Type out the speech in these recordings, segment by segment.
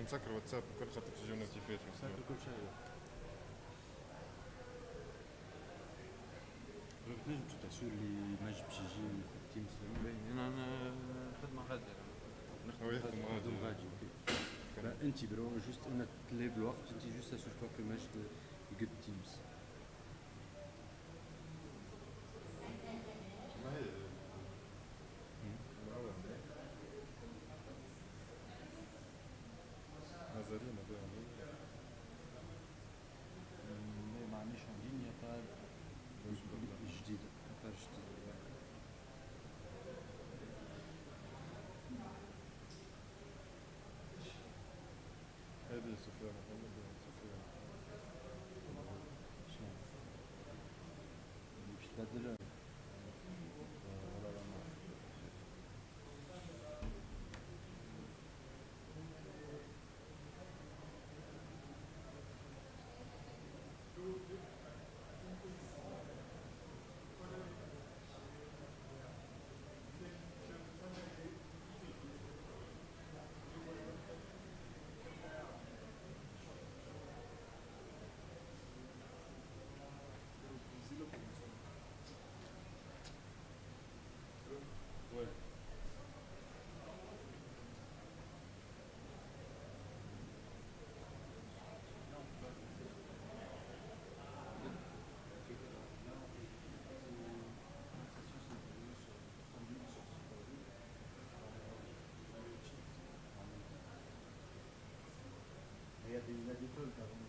نسكر واتساب كل خاطر تجيو نوتيفيكيشن. سكر كل شيء. تنجم تتأسور لي ما جبش يجي تيمز. انا خدمة غادي نخدم غادي. انت برو جوست انك تلعب الوقت انت جوست اسور توا كو ماجد يقد تيمز. مازالين هذا ما عنديش لينيا تاع جديدة تاع جديدة. هذه سفيان محمد سفيان شنو باش تبدل il y a des trucs avant.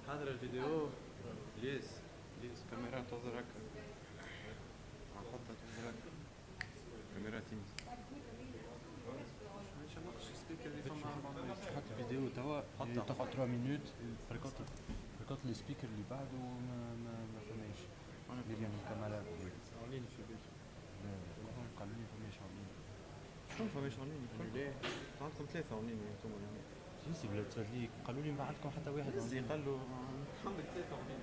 حاضر الفيديو. ليس كاميرا انتظر هكا نحطها انتظر هكا كاميرا تيمز مش ناقص سبيكر اللي فما 400. تحط الفيديو توا تاخد 3 مينوت بركات السبيكر اللي بعده ما فماش مليون كاميرا اونلاين في البيت. قالوا لي فماش اونلاين. شكون فماش اونلاين؟ ليه عندكم 3 اونلاين انتم يعني سي بلا تفادليك قالوا لي ما عندكم حتى واحد اونلاين. قال له عندك 3 اونلاين.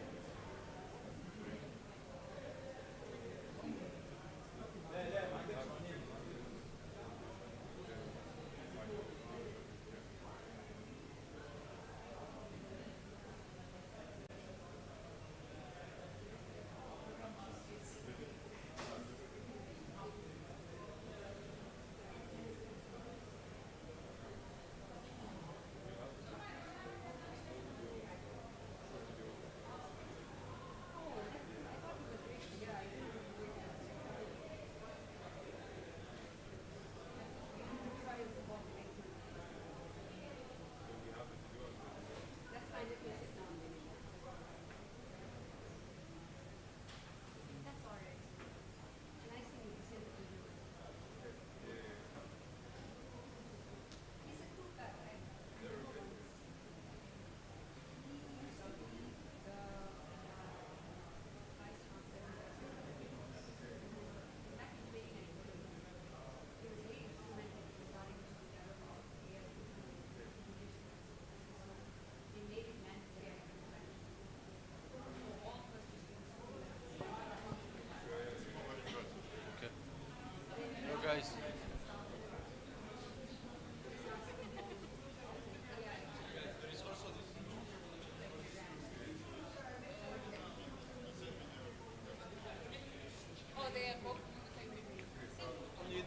لا ما عندكش اونلاين.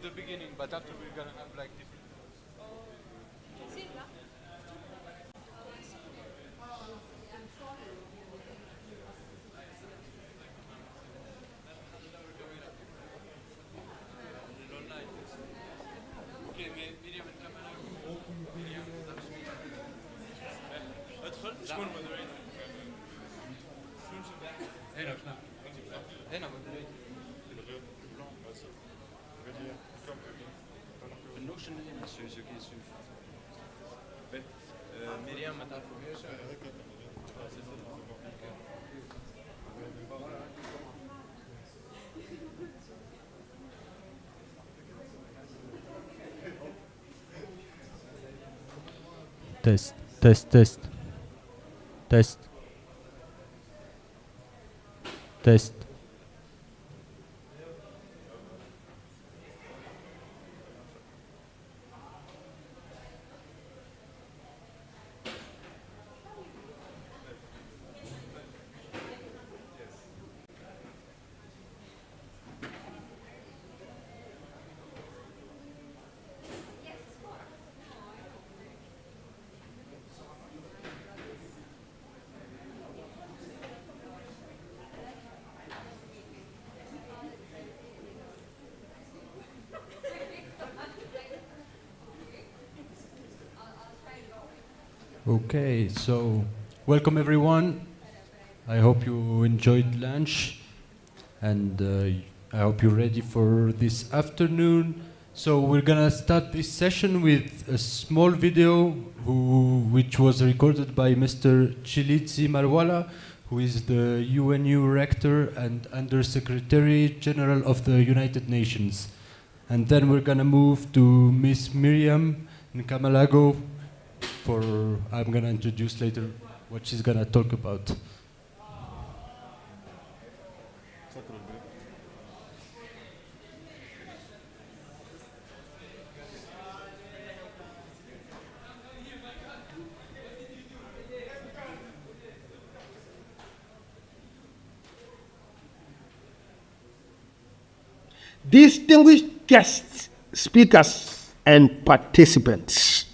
the beginning, but after we're gonna have like different. هنا النوشن هنا ceux qui suivent. مريم ما تعرفوهاش. Test, test, test. Test. Test. Okay, so welcome everyone. I hope you enjoyed lunch, and I hope you're ready for this afternoon. So we're gonna start this session with a small video which was recorded by Mr. Chilidzi Marwala, who is the UNU Rector and Under Secretary General of the United Nations. And then we're gonna move to Miss Miriam Nkamalago, I'm gonna introduce later what she's gonna talk about. Distinguished guests, speakers, and participants.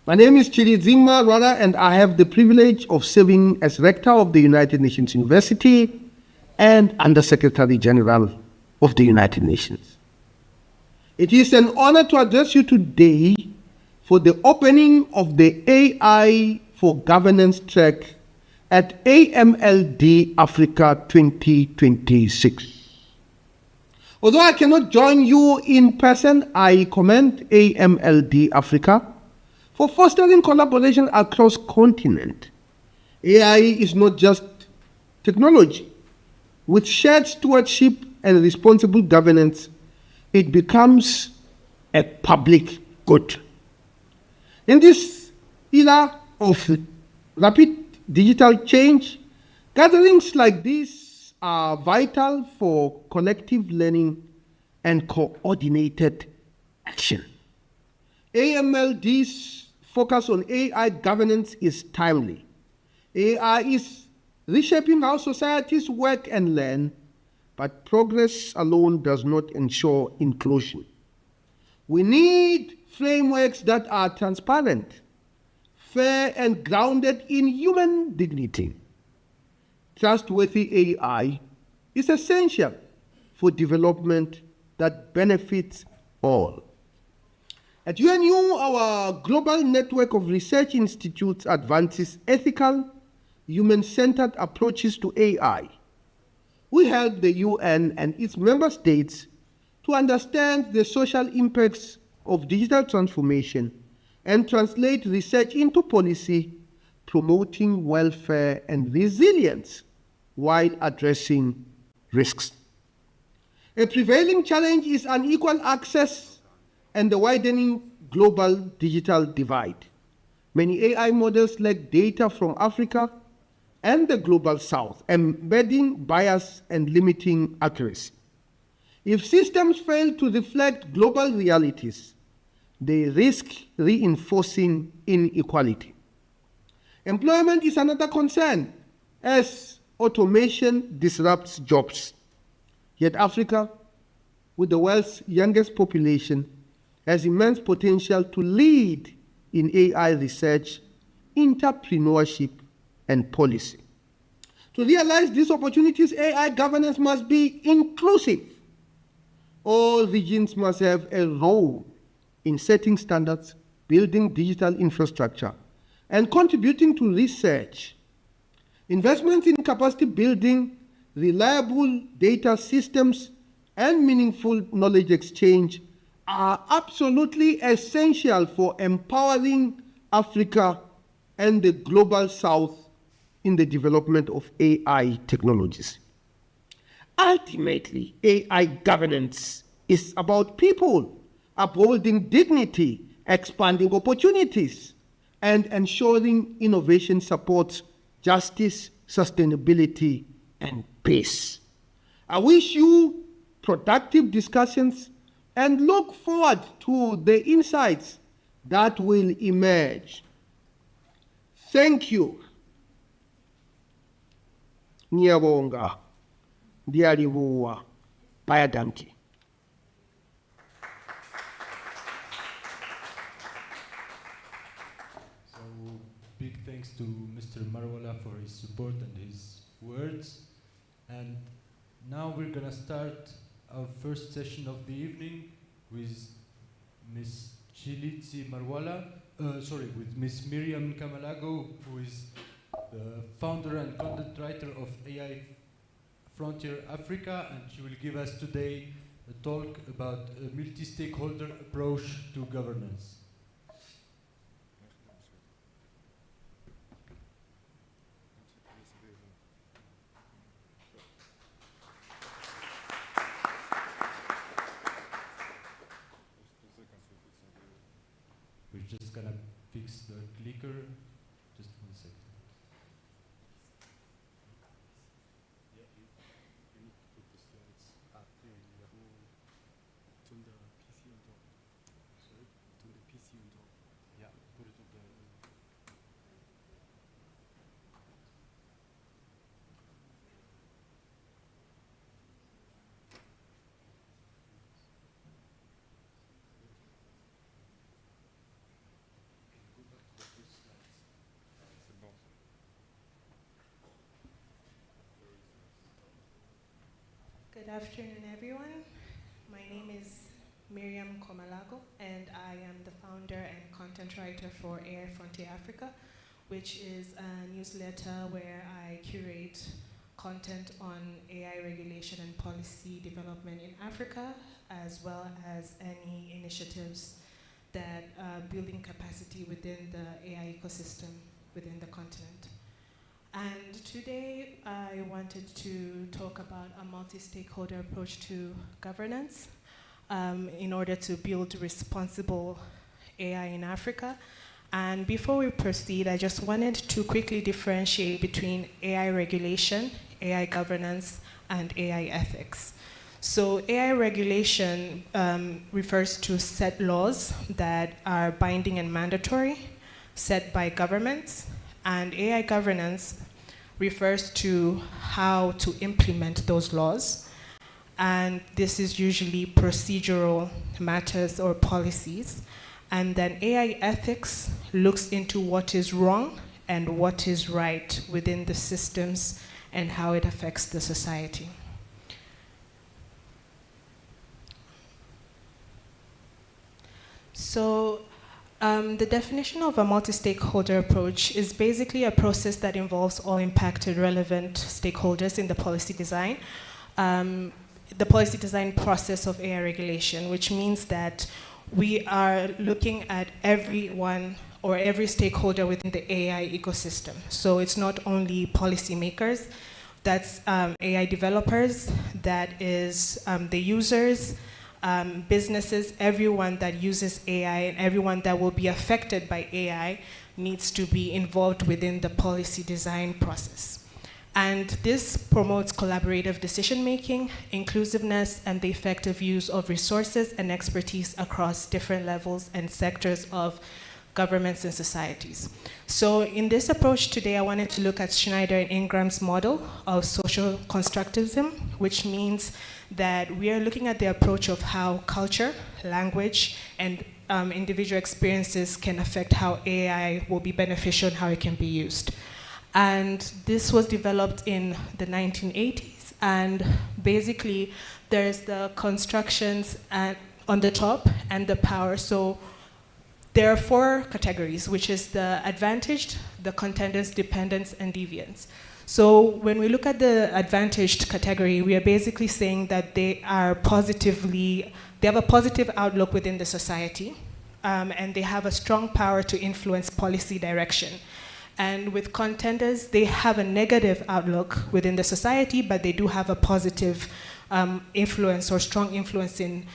My name is Chilidzi Marwala, and I have the privilege of serving as Rector of the United Nations University and Under Secretary General of the United Nations. It is an honor to address you today for the opening of the AI for Governance track at AMLD Africa 2026. Although I cannot join you in person, I commend AMLD Africa for fostering collaboration across continent. AI is not just technology. With shared stewardship and responsible governance, it becomes a public good. In this era of rapid digital change, gatherings like these are vital for collective learning and coordinated action. AMLD's focus on AI governance is timely. AI is reshaping how societies work and learn, but progress alone does not ensure inclusion. We need frameworks that are transparent, fair, and grounded in human dignity. Trustworthy AI is essential for development that benefits all. At UNU, our global network of research institutes advances ethical, human-centered approaches to AI. We help the UN and its member states to understand the social impacts of digital transformation and translate research into policy, promoting welfare and resilience while addressing risks. A prevailing challenge is unequal access and the widening global digital divide. Many AI models lack data from Africa and the global south, embedding bias and limiting accuracy. If systems fail to reflect global realities, they risk reinforcing inequality. Employment is another concern, as automation disrupts jobs. Yet Africa, with the world's youngest population, has immense potential to lead in AI research, entrepreneurship, and policy. To realize these opportunities, AI governance must be inclusive. All regions must have a role in setting standards, building digital infrastructure, and contributing to research. Investments in capacity building, reliable data systems, and meaningful knowledge exchange are absolutely essential for empowering Africa and the global South in the development of AI technologies. Ultimately, AI governance is about people upholding dignity, expanding opportunities, and ensuring innovation supports justice, sustainability, and peace. I wish you productive discussions and look forward to the insights that will emerge. Thank you. Ngiyabonga. Ndiyalibuwa. Bayadamki. So big thanks to Mr. Marwala for his support and his words. And now we're gonna start our first session of the evening with Ms. Chilitsi Marwala, with Ms. Miriam Kamalago, who is the founder and content writer of AI Frontier Africa, and she will give us today a talk about a multi-stakeholder approach to governance. We're just gonna fix the clicker. Just 1 second. Yeah, you need to put the slides up there. To the PC on top. Sorry? To the PC on top. Yeah, put it to the... Good afternoon, everyone. My name is Miriam Komalago, and I am the founder and content writer for AI Frontier Africa, which is a newsletter where I curate content on AI regulation and policy development in Africa, as well as any initiatives that are building capacity within the AI ecosystem within the continent. And today I wanted to talk about a multi-stakeholder approach to governance in order to build responsible AI in Africa. And before we proceed, I just wanted to quickly differentiate between AI regulation, AI governance, and AI ethics. So AI regulation refers to set laws that are binding and mandatory, set by governments, and AI governance refers to how to implement those laws. And this is usually procedural matters or policies. And then AI ethics looks into what is wrong and what is right within the systems and how it affects the society. So the definition of a multi-stakeholder approach is basically a process that involves all impacted relevant stakeholders in the policy design. The policy design process of AI regulation, which means that we are looking at everyone or every stakeholder within the AI ecosystem. So it's not only policymakers, that's AI developers, that is the users, businesses, everyone that uses AI and everyone that will be affected by AI needs to be involved within the policy design process. And this promotes collaborative decision-making, inclusiveness, and the effective use of resources and expertise across different levels and sectors of governments and societies. So in this approach today, I wanted to look at Schneider and Ingram's model of social constructivism, which means that we are looking at the approach of how culture, language, and individual experiences can affect how AI will be beneficial and how it can be used. And this was developed in the 1980s, and basically there's the constructions on the top and the power. So there are 4 categories, which is the advantaged, the contenders, dependents, and deviants. So when we look at the advantaged category, we are basically saying that they have a positive outlook within the society, and they have a strong power to influence policy direction. And with contenders, they have a negative outlook within the society, but they do have a positive influence or strong influence in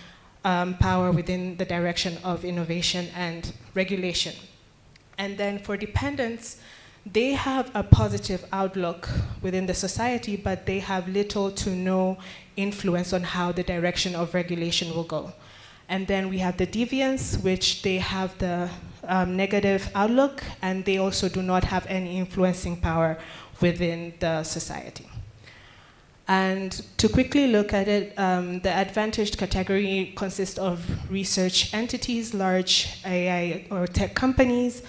power within the direction of innovation and regulation. And then for dependents, they have a positive outlook within the society, but they have little to no influence on how the direction of regulation will go. And then we have the deviants, which they have the negative outlook, and they also do not have any influencing power within the society. And to quickly look at it, the advantaged category consists of research entities, large AI or tech companies,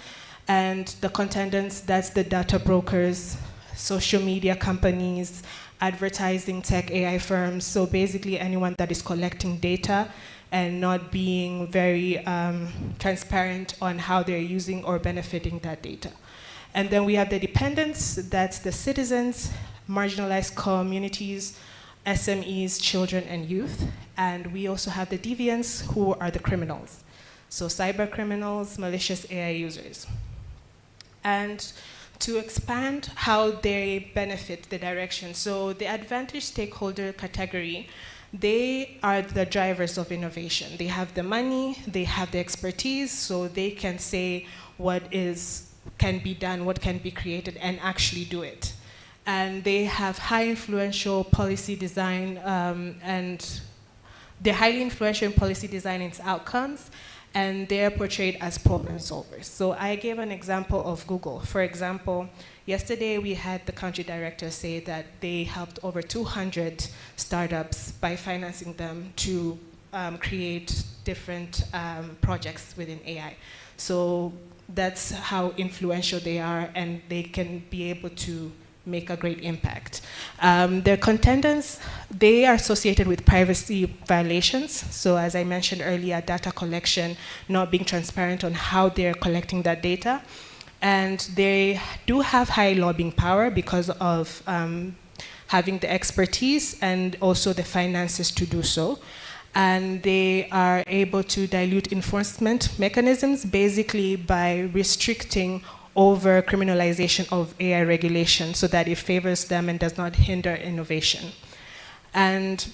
and the contenders, that's the data brokers, social media companies, advertising tech AI firms, so basically anyone that is collecting data and not being very transparent on how they're using or benefiting that data. And then we have the dependents, that's the citizens, marginalized communities, SMEs, children, and youth. And we also have the deviants, who are the criminals. So cyber criminals, malicious AI users. And to expand how they benefit the direction. So the advantaged stakeholder category, they are the drivers of innovation. They have the money, they have the expertise, so they can say what can be done, what can be created, and actually do it. And they have high influential policy design, and they're highly influential in policy design and its outcomes, and they're portrayed as problem solvers. So I gave an example of Google. For example, yesterday we had the country director say that they helped over 200 startups by financing them to create different projects within AI. So that's how influential they are, and they can be able to make a great impact. Their contenders, they are associated with privacy violations. So as I mentioned earlier, data collection, not being transparent on how they're collecting that data. And they do have high lobbying power because of having the expertise and also the finances to do so. And they are able to dilute enforcement mechanisms basically by restricting over criminalization of AI regulation so that it favors them and does not hinder innovation. And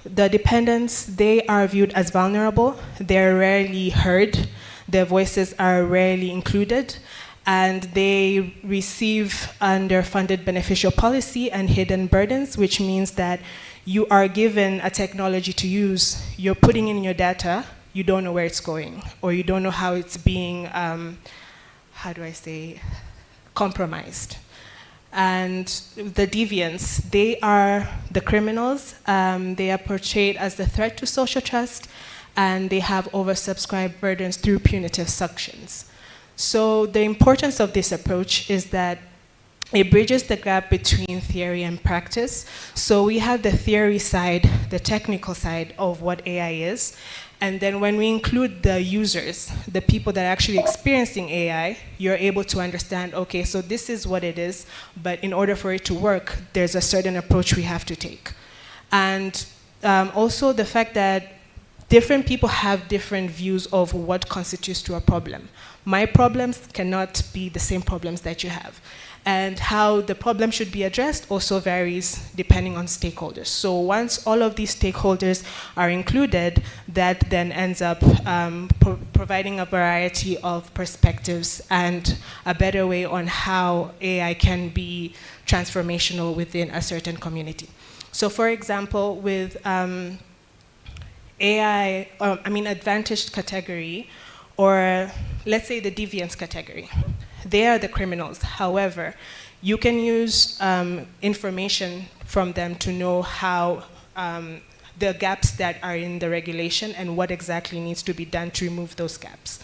the dependents, they are viewed as vulnerable. They're rarely heard. Their voices are rarely included. And they receive underfunded beneficial policy and hidden burdens, which means that you are given a technology to use, you're putting in your data, you don't know where it's going, or you don't know how it's being compromised. And the deviants, they are the criminals. They are portrayed as the threat to social trust, and they have oversubscribed burdens through punitive sanctions. So the importance of this approach is that it bridges the gap between theory and practice. So we have the theory side, the technical side of what AI is, and then when we include the users, the people that are actually experiencing AI, you're able to understand, okay, so this is what it is, but in order for it to work, there's a certain approach we have to take. And also the fact that different people have different views of what constitutes to a problem. My problems cannot be the same problems that you have. And how the problem should be addressed also varies depending on stakeholders. So once all of these stakeholders are included, that then ends up providing a variety of perspectives and a better way on how AI can be transformational within a certain community. So for example, with advantaged category, or let's say the deviance category. They are the criminals. However, you can use information from them to know how the gaps that are in the regulation and what exactly needs to be done to remove those gaps.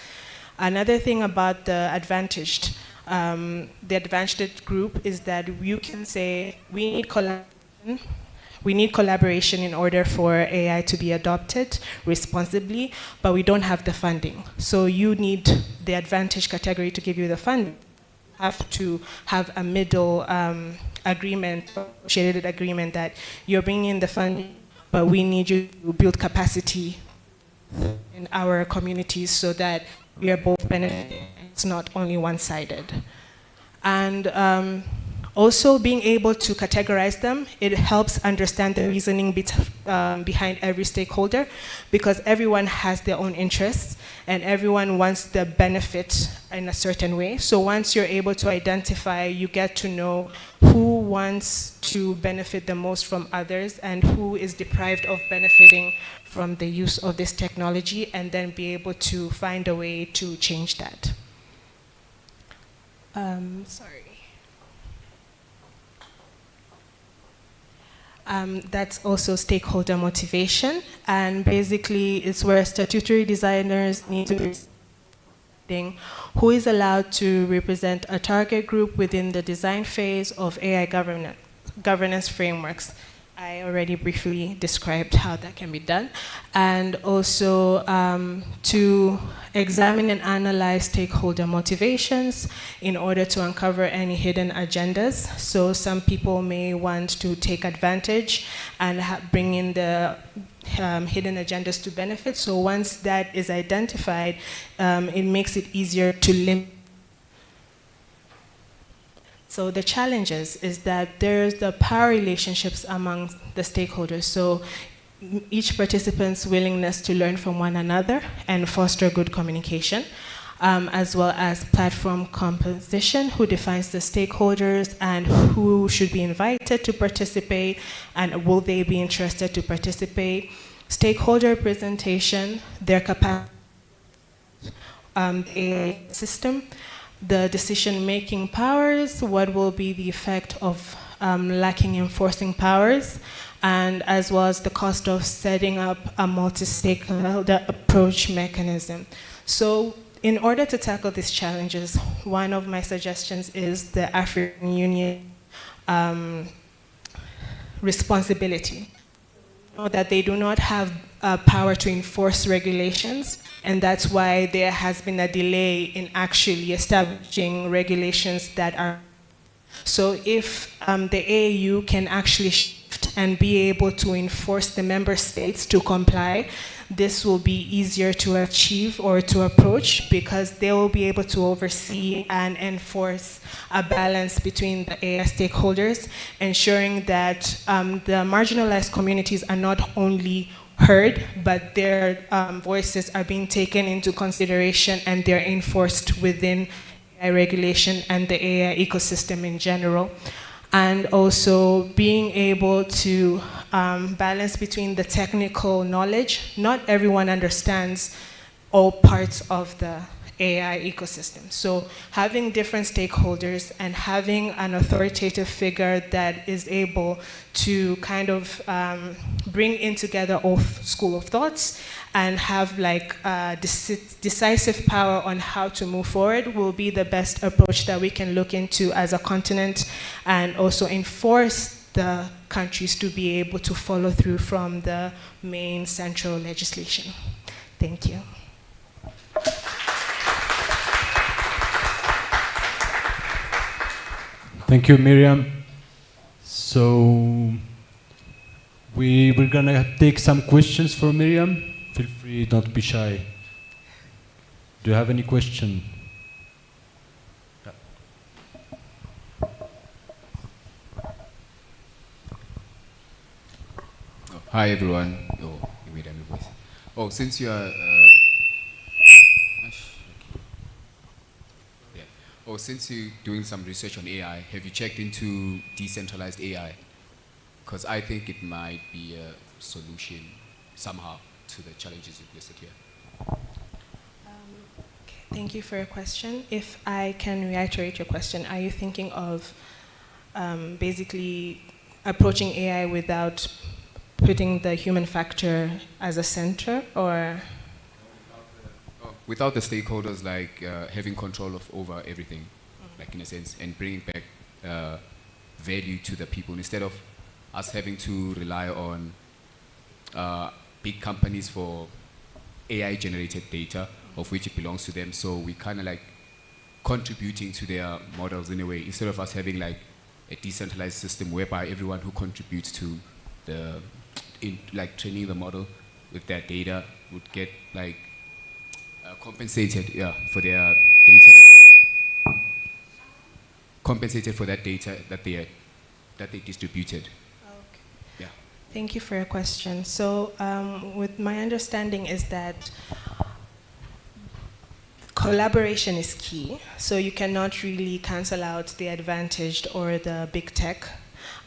Another thing about the advantaged group is that you can say we need collaboration in order for AI to be adopted responsibly, but we don't have the funding. So you need the advantage category to give you the funding. You have to have a middle agreement, negotiated agreement that you're bringing in the funding, but we need you to build capacity in our communities so that we are both benefiting. It's not only one-sided. And also being able to categorize them, it helps understand the reasoning behind every stakeholder, because everyone has their own interests and everyone wants the benefit in a certain way. So once you're able to identify, you get to know who wants to benefit the most from others and who is deprived of benefiting from the use of this technology, and then be able to find a way to change that. That's also stakeholder motivation, and basically it's where statutory designers need to be deciding who is allowed to represent a target group within the design phase of AI governance frameworks. I already briefly described how that can be done. And also to examine and analyze stakeholder motivations in order to uncover any hidden agendas. So some people may want to take advantage and bring in the hidden agendas to benefit. So once that is identified, it makes it easier to limit. So the challenges is that there's the power relationships among the stakeholders. So each participant's willingness to learn from one another and foster good communication, as well as platform composition, who defines the stakeholders and who should be invited to participate and will they be interested to participate. Stakeholder presentation, their capacity, a system, the decision-making powers, what will be the effect of lacking enforcing powers, and as well as the cost of setting up a multi-stakeholder approach mechanism. So in order to tackle these challenges, one of my suggestions is the African Union responsibility. You know, that they do not have power to enforce regulations, and that's why there has been a delay in actually establishing regulations that are. So if the AAU can actually shift and be able to enforce the member states to comply, this will be easier to achieve or to approach, because they will be able to oversee and enforce a balance between the AI stakeholders, ensuring that the marginalized communities are not only heard, but their voices are being taken into consideration and they're enforced within AI regulation and the AI ecosystem in general. And also being able to balance between the technical knowledge. Not everyone understands all parts of the AI ecosystem. So having different stakeholders and having an authoritative figure that is able to kind of bring in together all school of thoughts and have like decisive power on how to move forward will be the best approach that we can look into as a continent, and also enforce the countries to be able to follow through from the main central legislation. Thank you. Thank you, Miriam. So we're gonna take some questions for Miriam. Feel free, don't be shy. Do you have any question? Hi everyone. Oh, you made my voice. Oh, since you are since you're doing some research on AI, have you checked into decentralized AI? Because I think it might be a solution somehow to the challenges you've listed here. Thank you for your question. If I can reiterate your question, are you thinking of basically approaching AI without putting the human factor as a center, or? Without the stakeholders like having control over everything, like in a sense, and bringing back value to the people instead of us having to rely on big companies for AI-generated data, of which it belongs to them. So we kind of like contributing to their models in a way, instead of us having like a decentralized system whereby everyone who contributes to the like training the model with that data would get like compensated, for their data compensated for that data that they distributed. Okay. Yeah. Thank you for your question. So, with my understanding is that collaboration is key. So you cannot really cancel out the advantaged or the big tech.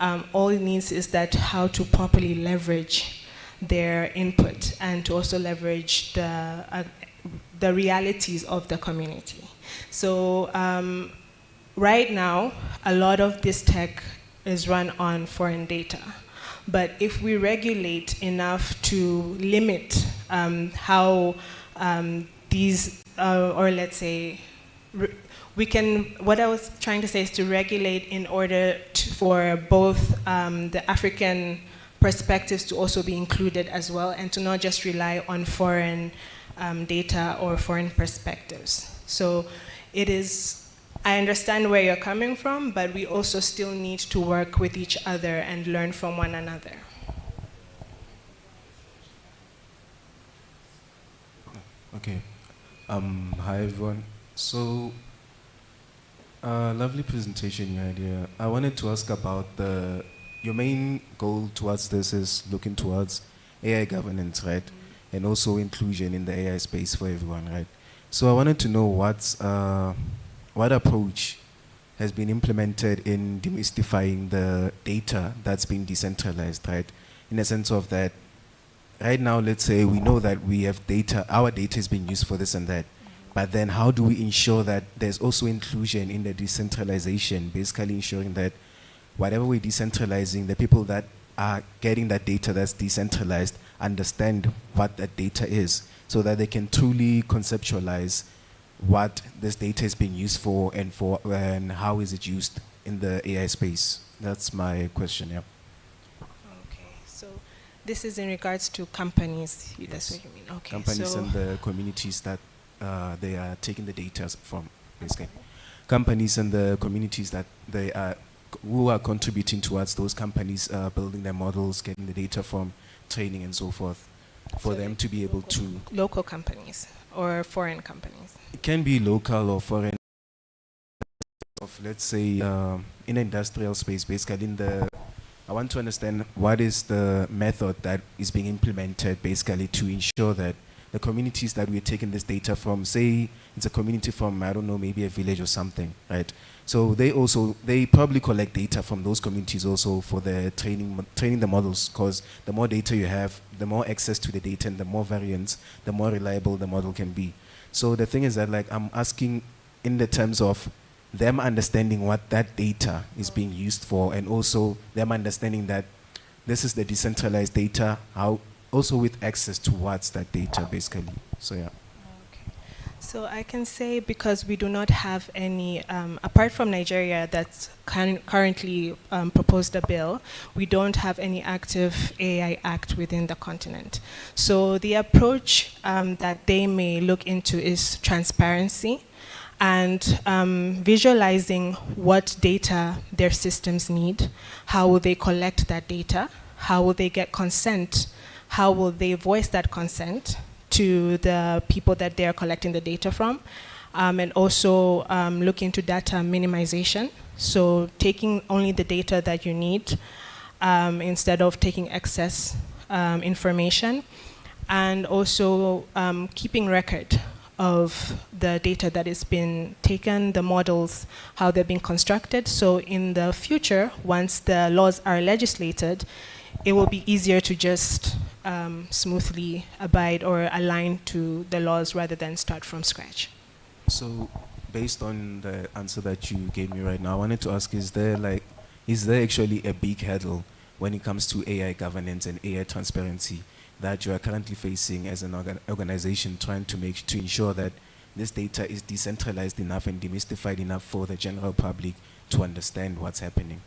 All it needs is that how to properly leverage their input and to also leverage the realities of the community. So right now, a lot of this tech is run on foreign data. But if we regulate enough to limit how these, or let's say, we can, what I was trying to say is to regulate in order for both the African perspectives to also be included as well, and to not just rely on foreign data or foreign perspectives. So it is, I understand where you're coming from, but we also still need to work with each other and learn from one another. Okay. Hi everyone. So, lovely presentation, your idea. I wanted to ask about your main goal towards this is looking towards AI governance, right? And also inclusion in the AI space for everyone, right? So I wanted to know what approach has been implemented in demystifying the data that's been decentralized, right? In the sense of that, right now, let's say we know that we have data, our data is being used for this and that, but then how do we ensure that there's also inclusion in the decentralization, basically ensuring that whatever we're decentralizing, the people that are getting that data that's decentralized understand what that data is, so that they can truly conceptualize what this data is being used for and how is it used in the AI space. That's my question, yeah. Okay, so this is in regards to companies, Yes. That's what you mean. Okay, Companies so and the communities that they are taking the data from, basically. Companies and the communities that they are, who are contributing towards those companies building their models, getting the data from, training and so forth, for So them to be able to. local companies or foreign companies. It can be local or foreign, of let's say in industrial space, basically I want to understand what is the method that is being implemented basically to ensure that the communities that we're taking this data from, say it's a community from, I don't know, maybe a village or something, right? So they probably collect data from those communities also for the training the models, because the more data you have, the more access to the data and the more variance, the more reliable the model can be. So the thing is that, like, I'm asking in the terms of them understanding what that data is being used for, and also them understanding that this is the decentralized data, how also with access towards that data, basically. So yeah. Okay. So I can say, because we do not have any, apart from Nigeria that's currently proposed a bill, we don't have any active AI act within the continent. So the approach that they may look into is transparency and visualizing what data their systems need, how will they collect that data, how will they get consent, how will they voice that consent to the people that they are collecting the data from, and also look into data minimization. So taking only the data that you need instead of taking excess information, and also keeping record of the data that has been taken, the models, how they've been constructed. So in the future, once the laws are legislated, it will be easier to just smoothly abide or align to the laws rather than start from scratch. So, based on the answer that you gave me right now, I wanted to ask: is there actually a big hurdle when it comes to AI governance and AI transparency that you are currently facing as an organization, trying to ensure that this data is decentralized enough and demystified enough for the general public to understand what's happening?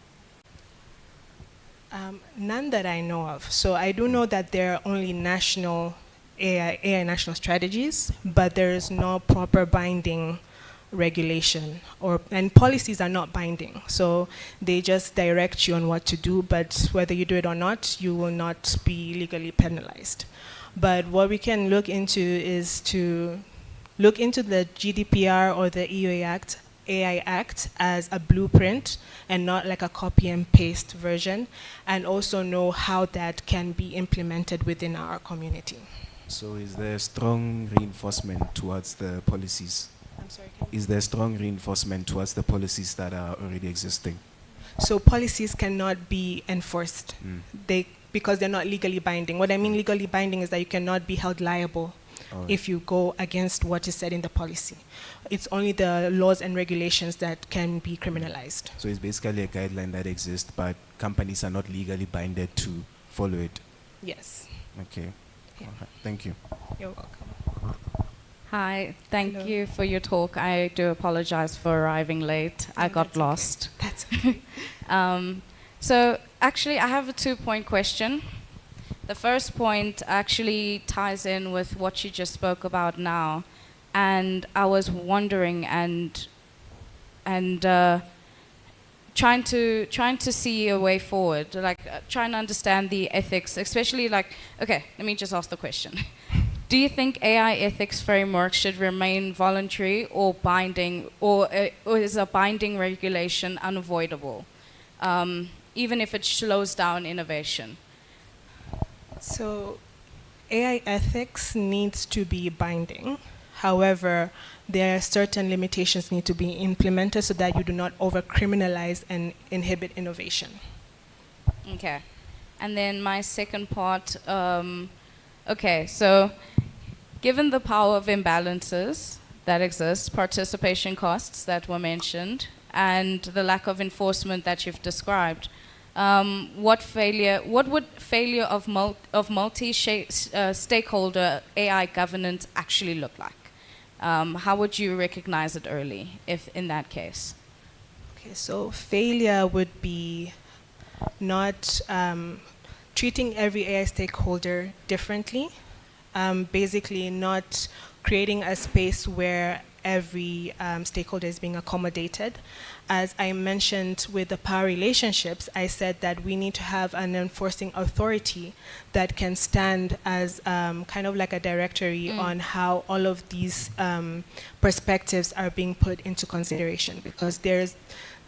None that I know of. So I do know that there are only national AI national strategies, but there is no proper binding regulation, and policies are not binding. So they just direct you on what to do, but whether you do it or not, you will not be legally penalized. But what we can look into is to look into the GDPR or the AI Act as a blueprint and not like a copy and paste version, and also know how that can be implemented within our community. So is there strong reinforcement towards the policies? I'm sorry. Is there strong reinforcement towards the policies that are already existing? So policies cannot be enforced because they're not legally binding. What I mean legally binding is that you cannot be held liable if you go against what is said in the policy. It's only the laws and regulations that can be criminalized. So it's basically a guideline that exists, but companies are not legally binded to follow it. Yes. Okay. Yeah. Alright. Thank you. You're welcome. Hi, thank Hello. you for your talk. I do apologize for arriving late. I got that's lost. Okay. That's okay. So actually, I have a 2-point question. The first point actually ties in with what you just spoke about now, and I was wondering and trying to see a way forward, like trying to understand the ethics, especially like, okay, let me just ask the question. Do you think AI ethics framework should remain voluntary or binding, or is a binding regulation unavoidable, even if it slows down innovation? So AI ethics needs to be binding. However, there are certain limitations need to be implemented so that you do not over-criminalize and inhibit innovation. Okay. And then my second part, okay, so given the power of imbalances that exist, participation costs that were mentioned, and the lack of enforcement that you've described, what would failure of multi-stakeholder AI governance actually look like? How would you recognize it early, if in that case? Okay, so failure would be not treating every AI stakeholder differently, basically not creating a space where every stakeholder is being accommodated. As I mentioned with the power relationships, I said that we need to have an enforcing authority that can stand as kind of like a directory on how all of these perspectives are being put into consideration, because there's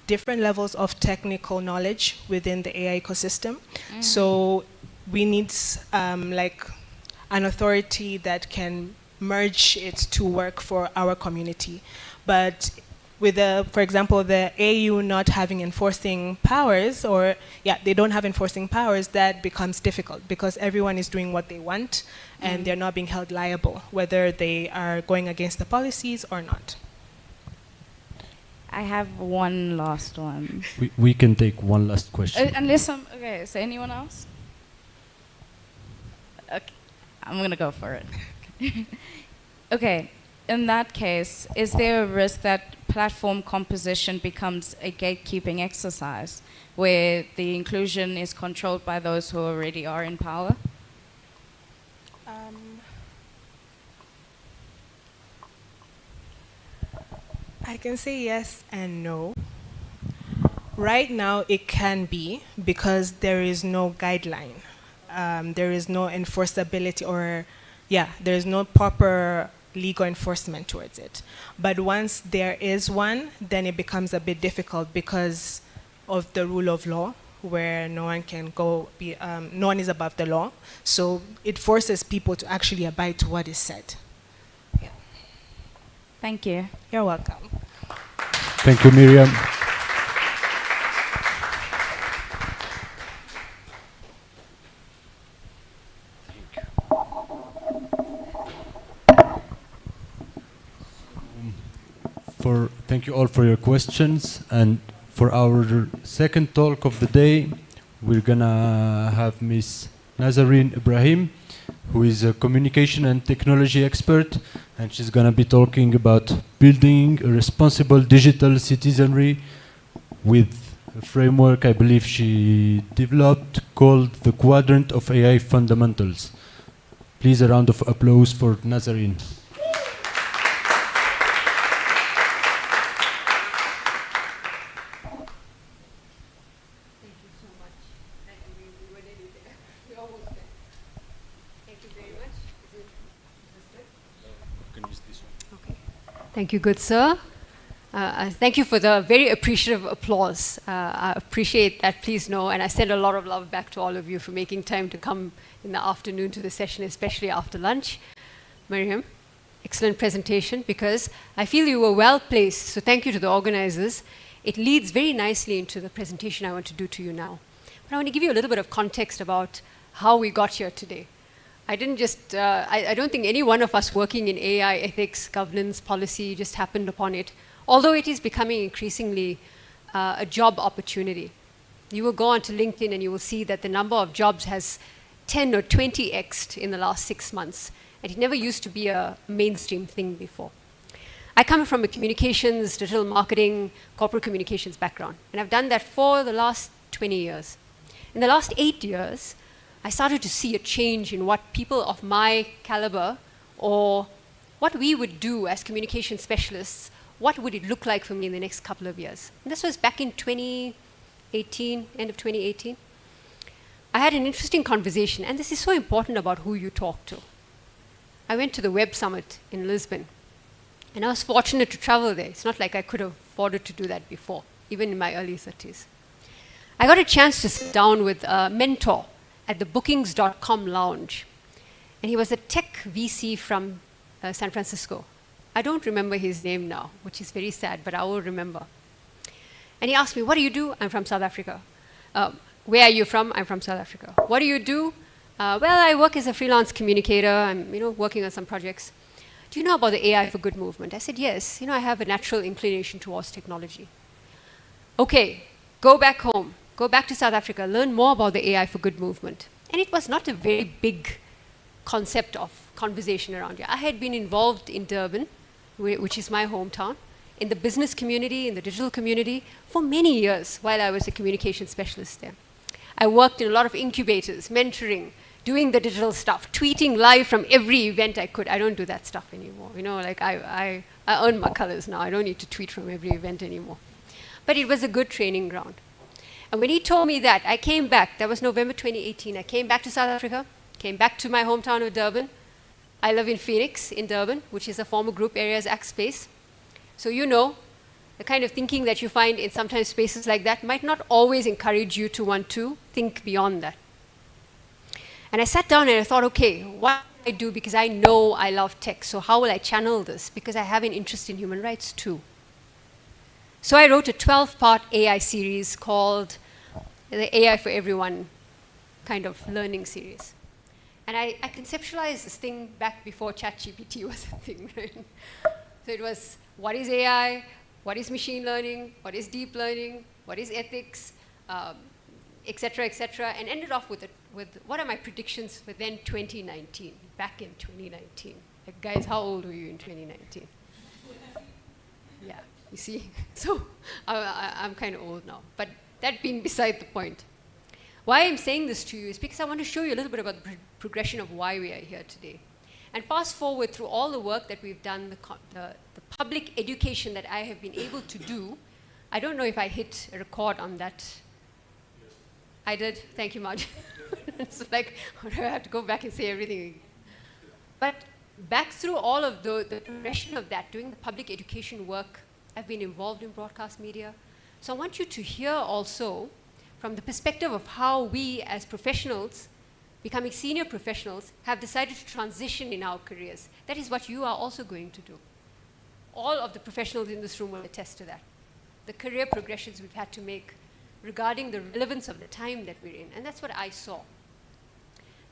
different levels of technical knowledge within the AI ecosystem. So we need like an authority that can merge it to work for our community. But with for example, the AU not having enforcing powers, or they don't have enforcing powers, that becomes difficult because everyone is doing what they want and they're not being held liable, whether they are going against the policies or not. I have one last one. We can take one last question. Okay, is there anyone else? Okay, I'm gonna go for it. Okay, in that case, is there a risk that platform composition becomes a gatekeeping exercise where the inclusion is controlled by those who already are in power? I can say yes and no. Right now, it can be because there is no guideline. There is no enforceability, or there is no proper legal enforcement towards it. But once there is one, then it becomes a bit difficult because of the rule of law, where no one can no one is above the law. So it forces people to actually abide to what is said. Yeah. Thank you. You're welcome. Thank you, Miriam. all for your questions. And for our second talk of the day, we're gonna have Miss Nazarine Ibrahim, who is a communication and technology expert, and she's gonna be talking about building a responsible digital citizenry with a framework I believe she developed called the Quadrant of AI Fundamentals. Please, a round of applause for Nazarine. Thank you, good sir. Thank you for the very appreciative applause. I appreciate that, please know, and I send a lot of love back to all of you for making time to come in the afternoon to the session, especially after lunch. Miriam, excellent presentation, because I feel you were well placed, so thank you to the organizers. It leads very nicely into the presentation I want to do to you now. But I want to give you a little bit of context about how we got here today. I didn't just, I don't think any one of us working in AI ethics, governance, policy just happened upon it, although it is becoming increasingly a job opportunity. You will go onto LinkedIn and you will see that the number of jobs has 10 or 20x'd in the last 6 months, and it never used to be a mainstream thing before. I come from a communications, digital marketing, corporate communications background, and I've done that for the last 20 years. In the last 8 years, I started to see a change in what people of my caliber, or what we would do as communication specialists, what would it look like for me in the next couple of years. And this was back in 2018, end of 2018. I had an interesting conversation, and this is so important about who you talk to. I went to the Web Summit in Lisbon, and I was fortunate to travel there. It's not like I could have afforded to do that before, even in my early 30s. I got a chance to sit down with a mentor at the bookings.com lounge. And he was a tech VC from San Francisco. I don't remember his name now, which is very sad, but I will remember. And he asked me, what do you do? I'm from South Africa. Where are you from? I'm from South Africa. What do you do? Well, I work as a freelance communicator. I'm working on some projects. Do you know about the AI for Good movement? I said, yes. I have a natural inclination towards technology. Okay, go back home. Go back to South Africa, learn more about the AI for Good movement. And it was not a very big concept of conversation around here. I had been involved in Durban, which is my hometown, in the business community, in the digital community, for many years while I was a communication specialist there. I worked in a lot of incubators, mentoring, doing the digital stuff, tweeting live from every event I could. I don't do that stuff anymore. I earn my colors now. I don't need to tweet from every event anymore. But it was a good training ground. And when he told me that, I came back. That was November 2018. I came back to South Africa, came back to my hometown of Durban. I live in Phoenix, in Durban, which is a former Group Areas Act space. So the kind of thinking that you find in sometimes spaces like that might not always encourage you to want to think beyond that. And I sat down and I thought, okay, what do I do? Because I know I love tech, so how will I channel this? Because I have an interest in human rights too. So I wrote a 12-part AI series called the AI for Everyone kind of learning series. And I conceptualized this thing back before ChatGPT was a thing, right? So it was, what is AI? What is machine learning? What is deep learning? What is ethics? Et cetera, and ended off with what are my predictions for then 2019, back in 2019. Like, guys, how old were you in 2019? Yeah. You see? So I'm kind of old now. But that being beside the point. Why I'm saying this to you is because I want to show you a little bit about the progression of why we are here today. And fast forward through all the work that we've done, the public education that I have been able to do. I don't know if I hit a record on that. I did. Thank you, Marge. It's like, I have to go back and say everything again. But back through all of the progression of that, doing the public education work, I've been involved in broadcast media. So I want you to hear also from the perspective of how we as professionals, becoming senior professionals, have decided to transition in our careers. That is what you are also going to do. All of the professionals in this room will attest to that. The career progressions we've had to make regarding the relevance of the time that we're in. And that's what I saw.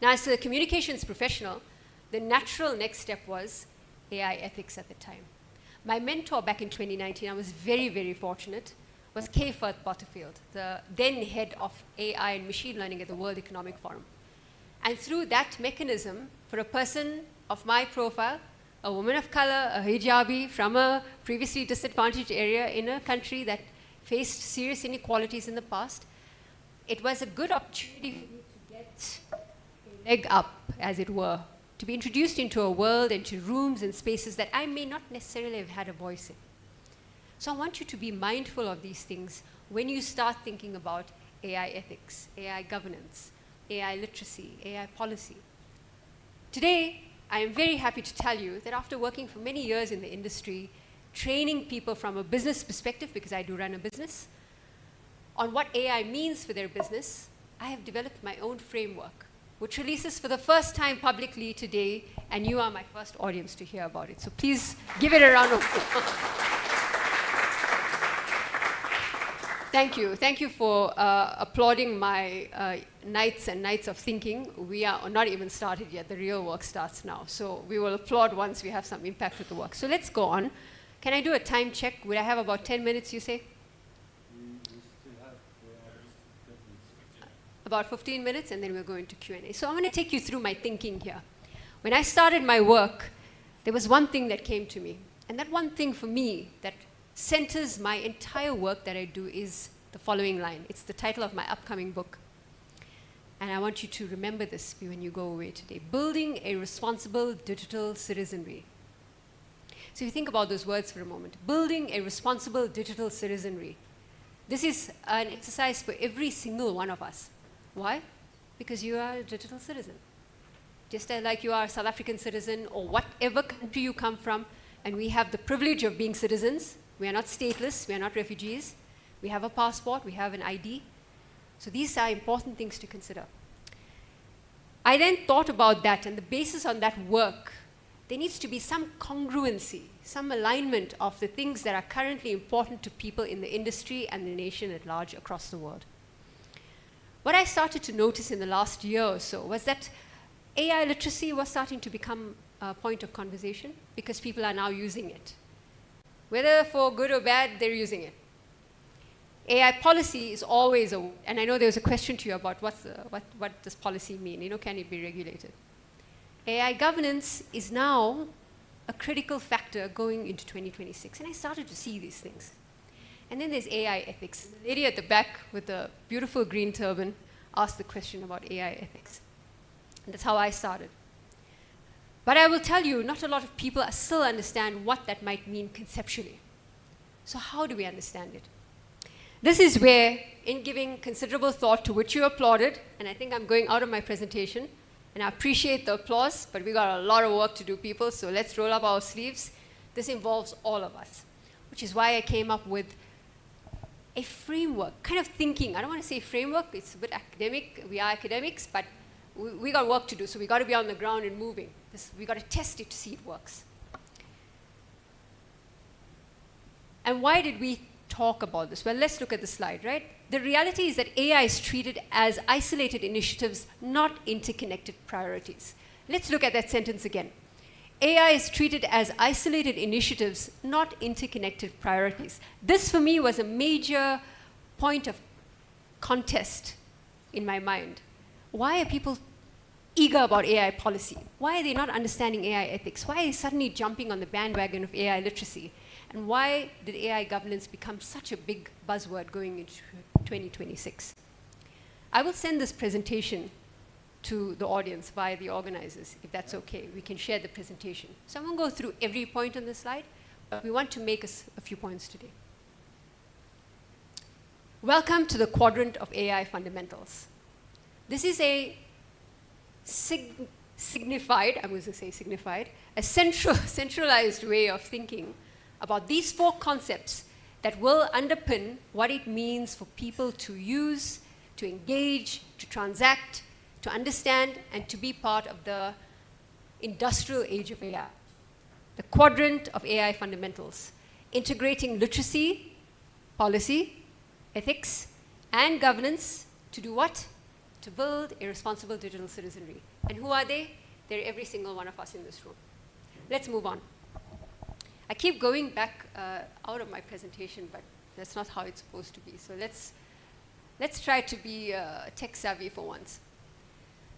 Now, as a communications professional, the natural next step was AI ethics at the time. My mentor back in 2019, I was very, very fortunate, was K. Firth Butterfield, the then head of AI and machine learning at the World Economic Forum. And through that mechanism, for a person of my profile, a woman of color, a hijabi from a previously disadvantaged area in a country that faced serious inequalities in the past, it was a good opportunity for me to get a leg up, as it were, to be introduced into a world, into rooms and spaces that I may not necessarily have had a voice in. So I want you to be mindful of these things when you start thinking about AI ethics, AI governance, AI literacy, AI policy. Today, I am very happy to tell you that after working for many years in the industry, training people from a business perspective, because I do run a business, on what AI means for their business, I have developed my own framework, which releases for the first time publicly today, and you are my first audience to hear about it. So please give it a round of applause. Thank you. Thank you for applauding my nights and nights of thinking. We are not even started yet. The real work starts now. So we will applaud once we have some impact with the work. So let's go on. Can I do a time check? Would I have about 10 minutes, you say? About 15 minutes, and then we'll go into Q&A. So I'm going to take you through my thinking here. When I started my work, there was one thing that came to me. And that one thing for me that centers my entire work that I do is the following line. It's the title of my upcoming book. And I want you to remember this when you go away today. Building a responsible digital citizenry. So if you think about those words for a moment. Building a responsible digital citizenry. This is an exercise for every single one of us. Why? Because you are a digital citizen. Just like you are a South African citizen or whatever country you come from, and we have the privilege of being citizens. We are not stateless, we are not refugees. We have a passport, we have an ID. So these are important things to consider. I then thought about that, and the basis on that work, there needs to be some congruency, some alignment of the things that are currently important to people in the industry and the nation at large across the world. What I started to notice in the last year or so was that AI literacy was starting to become a point of conversation because people are now using it. Whether for good or bad, they're using it. AI policy is always and I know there was a question to you about what does policy mean? You know, can it be regulated? AI governance is now a critical factor going into 2026, and I started to see these things. And then there's AI ethics. The lady at the back with the beautiful green turban asked the question about AI ethics. And that's how I started. But I will tell you, not a lot of people still understand what that might mean conceptually. So how do we understand it? This is where, in giving considerable thought to which you applauded, and I think I'm going out of my presentation, and I appreciate the applause, but we got a lot of work to do, people, so let's roll up our sleeves. This involves all of us, which is why I came up with a framework, kind of thinking. I don't want to say framework, it's a bit academic, we are academics, but we got work to do, so we got to be on the ground and moving. We got to test it to see it works. And why did we talk about this? Well, let's look at the slide, right? The reality is that AI is treated as isolated initiatives, not interconnected priorities. Let's look at that sentence again. AI is treated as isolated initiatives, not interconnected priorities. This, for me, was a major point of contest in my mind. Why are people eager about AI policy? Why are they not understanding AI ethics? Why are they suddenly jumping on the bandwagon of AI literacy? And why did AI governance become such a big buzzword going into 2026? I will send this presentation to the audience via the organizers, if that's okay. We can share the presentation. So I won't go through every point on the slide, but we want to make a few points today. Welcome to the quadrant of AI fundamentals. This is a signified, a centralized way of thinking about these 4 concepts that will underpin what it means for people to use, to engage, to transact, to understand, and to be part of the industrial age of AI. The quadrant of AI fundamentals, integrating literacy, policy, ethics, and governance to do what? To build a responsible digital citizenry. And who are they? They're every single one of us in this room. Let's move on. I keep going back out of my presentation, but that's not how it's supposed to be. So let's try to be tech savvy for once.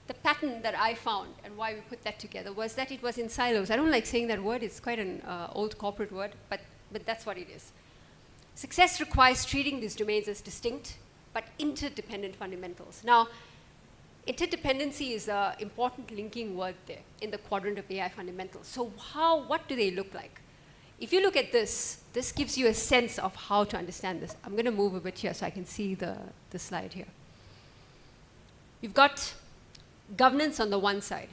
The pattern that I found and why we put that together was that it was in silos. I don't like saying that word. It's quite an old corporate word, but that's what it is. Success requires treating these domains as distinct but interdependent fundamentals. Now, interdependency is an important linking word there in the quadrant of AI fundamentals. So what do they look like? If you look at this gives you a sense of how to understand this. I'm going to move a bit here so I can see the slide here. You've got governance on the one side.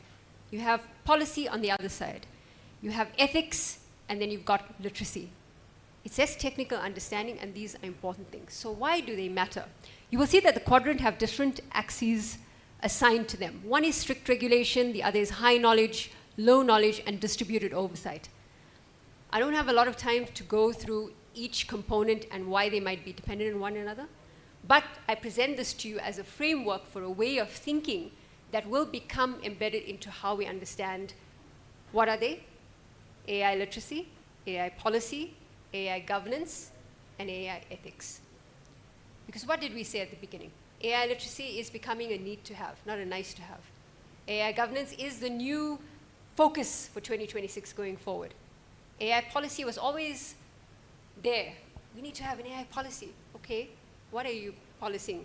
You have policy on the other side. You have ethics, and then you've got literacy. It says technical understanding, and these are important things. So why do they matter? You will see that the quadrant have different axes assigned to them. One is strict regulation, the other is high knowledge, low knowledge, and distributed oversight. I don't have a lot of time to go through each component and why they might be dependent on one another, but I present this to you as a framework for a way of thinking that will become embedded into how we understand what are they? AI literacy, AI policy, AI governance, and AI ethics. Because what did we say at the beginning? AI literacy is becoming a need to have, not a nice to have. AI governance is the new focus for 2026 going forward. AI policy was always there. We need to have an AI policy. Okay, what are you policing?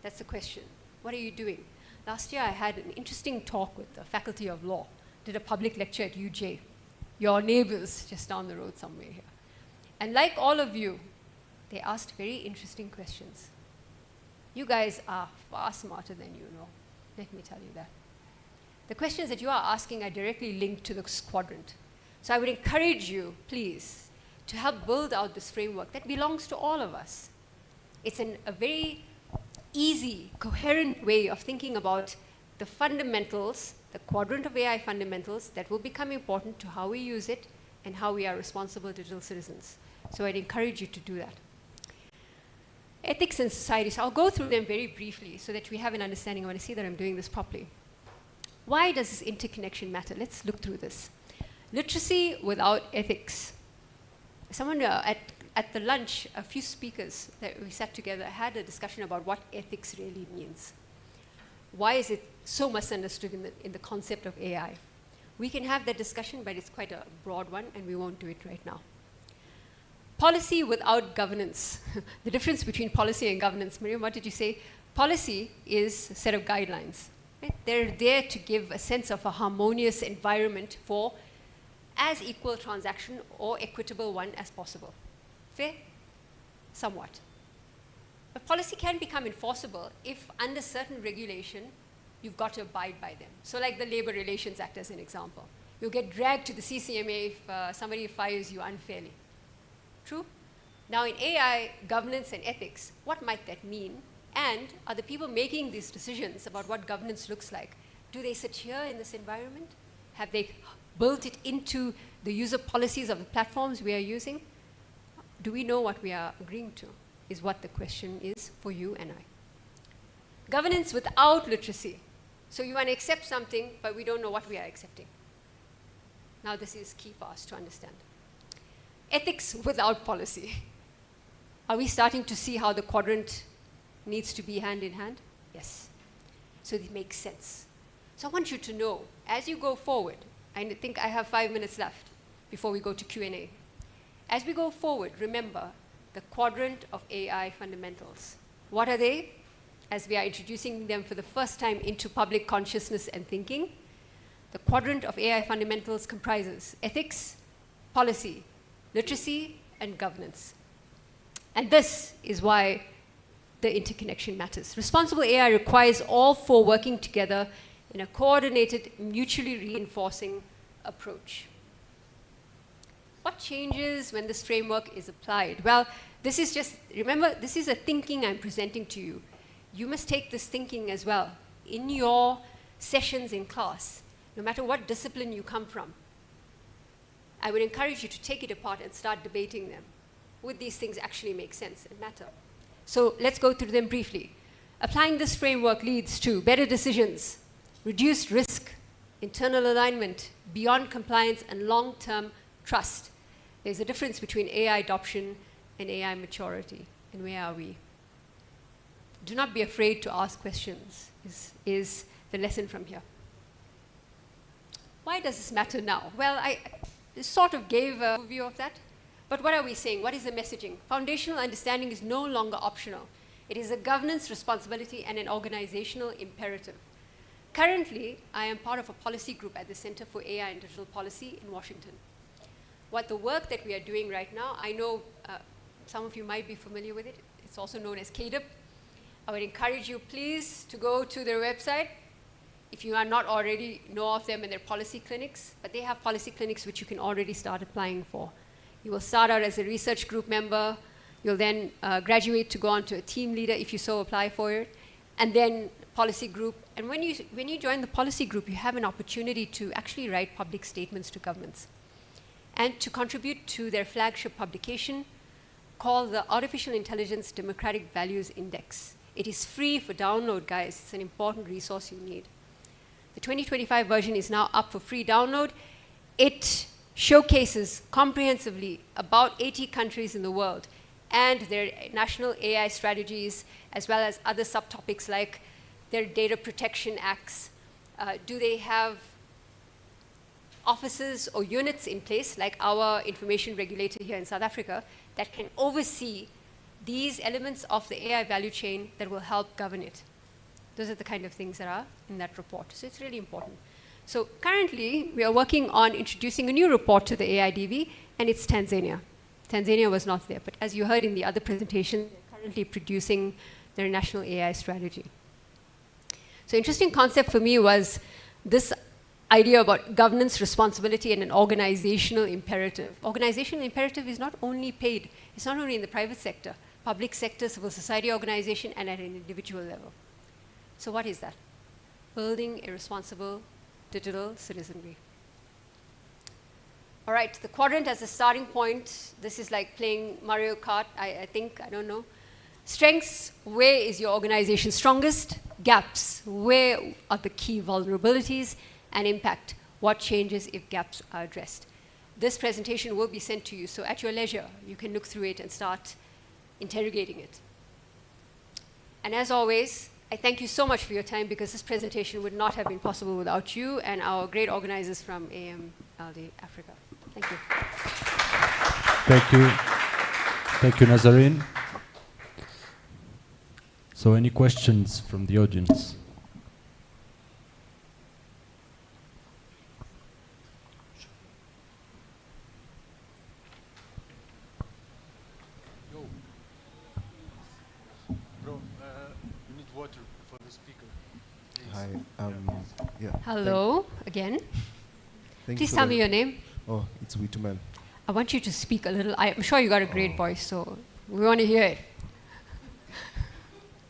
That's the question. What are you doing? Last year I had an interesting talk with the Faculty of Law. Did a public lecture at UJ. Your neighbors just down the road somewhere here. And like all of you, they asked very interesting questions. You guys are far smarter than you know. Let me tell you that. The questions that you are asking are directly linked to this quadrant. So I would encourage you, please, to help build out this framework that belongs to all of us. It's a very easy, coherent way of thinking about the fundamentals, the quadrant of AI fundamentals that will become important to how we use it and how we are responsible digital citizens. So I'd encourage you to do that. Ethics and society. So I'll go through them very briefly so that we have an understanding. I want to see that I'm doing this properly. Why does this interconnection matter? Let's look through this. Literacy without ethics. Someone at the lunch, a few speakers that we sat together had a discussion about what ethics really means. Why is it so misunderstood in the concept of AI? We can have that discussion, but it's quite a broad one, and we won't do it right now. Policy without governance. The difference between policy and governance. Miriam, what did you say? Policy is a set of guidelines. Right? They're there to give a sense of a harmonious environment for as equal transaction or equitable one as possible. Fair? Somewhat. But policy can become enforceable if under certain regulation, you've got to abide by them. So like the Labor Relations Act as an example. You'll get dragged to the CCMA if somebody fires you unfairly. True? Now in AI governance and ethics, what might that mean? And are the people making these decisions about what governance looks like, do they sit here in this environment? Have they built it into the user policies of the platforms we are using? Do we know what we are agreeing to? Is what the question is for you and I. Governance without literacy. So you want to accept something, but we don't know what we are accepting. Now this is key for us to understand. Ethics without policy. Are we starting to see how the quadrant needs to be hand in hand? Yes. So it makes sense. So I want you to know, as you go forward, I think I have 5 minutes left before we go to Q&A. As we go forward, remember the quadrant of AI fundamentals. What are they? As we are introducing them for the first time into public consciousness and thinking, the quadrant of AI fundamentals comprises ethics, policy, literacy, and governance. And this is why the interconnection matters. Responsible AI requires all four working together in a coordinated, mutually reinforcing approach. What changes when this framework is applied? Well, this is just, remember, this is a thinking I'm presenting to you. You must take this thinking as well in your sessions in class, no matter what discipline you come from. I would encourage you to take it apart and start debating them. Would these things actually make sense and matter? So let's go through them briefly. Applying this framework leads to better decisions, reduced risk, internal alignment, beyond compliance, and long-term trust. There's a difference between AI adoption and AI maturity. And where are we? Do not be afraid to ask questions, is the lesson from here. Why does this matter now? Well, I sort of gave an overview of that. But what are we saying? What is the messaging? Foundational understanding is no longer optional. It is a governance responsibility and an organizational imperative. Currently, I am part of a policy group at the Center for AI and Digital Policy in Washington. What the work that we are doing right now, I know some of you might be familiar with it. It's also known as KDIP. I would encourage you, please, to go to their website. If you are not already know of them and their policy clinics, but they have policy clinics which you can already start applying for. You will start out as a research group member. You'll then graduate to go on to a team leader if you so apply for it, and then policy group. And when you join the policy group, you have an opportunity to actually write public statements to governments and to contribute to their flagship publication called the Artificial Intelligence Democratic Values Index. It is free for download, guys. It's an important resource you need. The 2025 version is now up for free download. It showcases comprehensively about 80 countries in the world and their national AI strategies, as well as other subtopics like their data protection acts. Do they have offices or units in place, like our information regulator here in South Africa, that can oversee these elements of the AI value chain that will help govern it? Those are the kind of things that are in that report. So it's really important. So currently, we are working on introducing a new report to the AIDV, and it's Tanzania. Tanzania was not there, but as you heard in the other presentation, they're currently producing their national AI strategy. So interesting concept for me was this idea about governance responsibility and an organizational imperative. Organizational imperative is not only paid, it's not only in the private sector, public sector, civil society organization, and at an individual level. So what is that? Building a responsible digital citizenry. All right, the quadrant as a starting point. This is like playing Mario Kart, I think, I don't know. Strengths, where is your organization strongest? Gaps, where are the key vulnerabilities? And impact, what changes if gaps are addressed? This presentation will be sent to you, so at your leisure, you can look through it and start interrogating it. And as always, I thank you so much for your time, because this presentation would not have been possible without you and our great organizers from AMLD Africa. Thank you. Thank you. Thank you, Nazarene. So any questions from the audience? Hi. Yeah. Hello, again. Thank Please you tell me your name. Oh, it's Witumel. I want you to speak a little. I'm sure you got a great voice, so we want to hear it.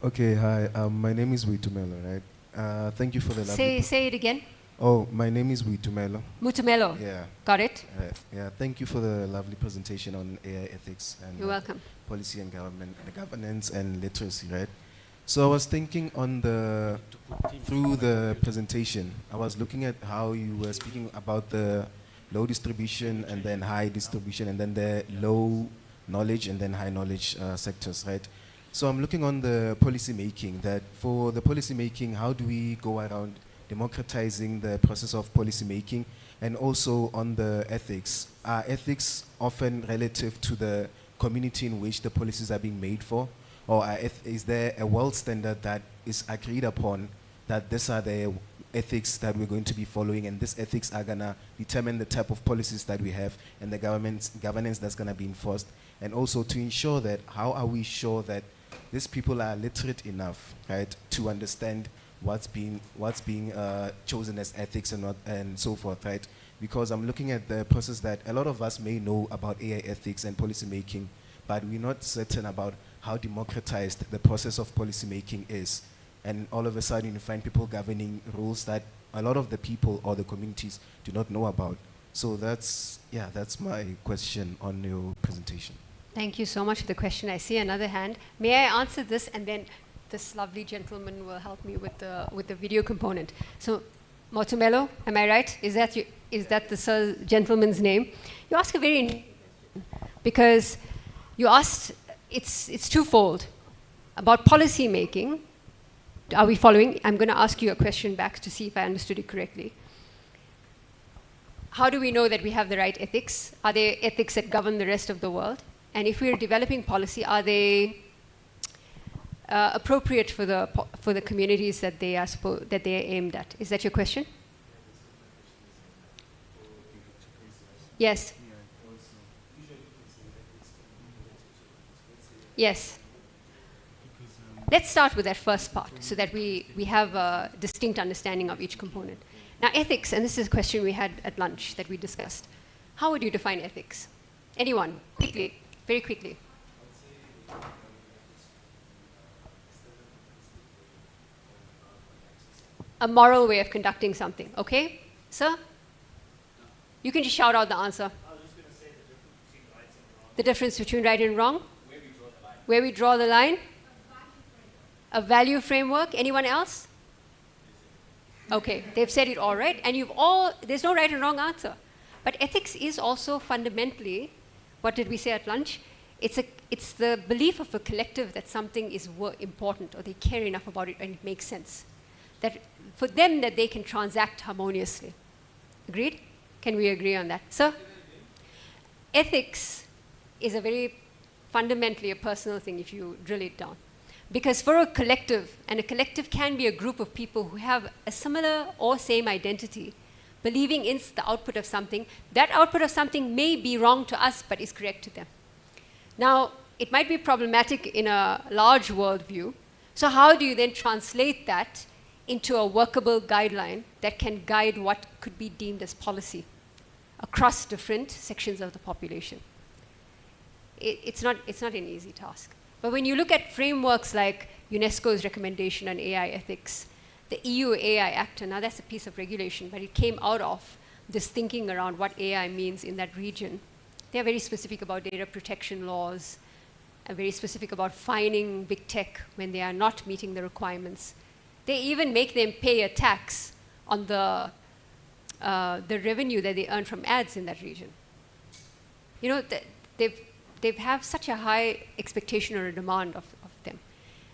Okay, hi. My name is Witumelo, right? Thank you for the lovely... Say it again. Oh, my name is Witumelo. Mutumelo. Yeah. Got it? Yeah, thank you for the lovely presentation on AI ethics and You're welcome. Policy and governance and literacy, right? So I was thinking on the, through the presentation, I was looking at how you were speaking about the low distribution and then high distribution and then the low knowledge and then high knowledge sectors, right? So I'm looking on the policy making, that for the policy making, how do we go around democratizing the process of policy making, and also on the ethics. Are ethics often relative to the community in which the policies are being made for? Or is there a world standard that is agreed upon that these are the ethics that we're going to be following, and these ethics are going to determine the type of policies that we have and the governance that's going to be enforced? And also to ensure that, how are we sure that these people are literate enough, right, to understand what's being chosen as ethics and not, and so forth, right? Because I'm looking at the process that a lot of us may know about AI ethics and policy making, but we're not certain about how democratized the process of policy making is. And all of a sudden you find people governing rules that a lot of the people or the communities do not know about. So that's my question on your presentation. Thank you so much for the question. I see another hand. May I answer this, and then this lovely gentleman will help me with the video component. So, Motumelo, am I right? Is that the gentleman's name? You ask a very interesting question because you asked, it's twofold. About policy making, are we following? I'm going to ask you a question back to see if I understood it correctly. How do we know that we have the right ethics? Are there ethics that govern the rest of the world? And if we're developing policy, are they appropriate for the communities that they are aimed at? Is that your question? Yes. Yes. Let's start with that first part so that we have a distinct understanding of each component. Now, ethics, and this is a question we had at lunch that we discussed. How would you define ethics? Anyone? Quickly, very quickly. A moral way of conducting something, okay? Sir? You can just shout out the answer. I was just going to say the difference between right and wrong. Where we draw the line? A value framework. Anyone else? Okay, they've said it all right. And there's no right and wrong answer. But ethics is also fundamentally, what did we say at lunch? It's the belief of a collective that something is important or they care enough about it and it makes sense. That for them that they can transact harmoniously. Agreed? Can we agree on that? Sir? Ethics is fundamentally a personal thing if you drill it down. Because for a collective, and a collective can be a group of people who have a similar or same identity, believing in the output of something, that output of something may be wrong to us, but is correct to them. Now, it might be problematic in a large worldview. So how do you then translate that into a workable guideline that can guide what could be deemed as policy across different sections of the population? It's not an easy task. But when you look at frameworks like UNESCO's recommendation on AI ethics, the EU AI Act, and now that's a piece of regulation, but it came out of this thinking around what AI means in that region. They're very specific about data protection laws, and very specific about fining big tech when they are not meeting the requirements. They even make them pay a tax on the revenue that they earn from ads in that region. You know, they have such a high expectation or a demand of them.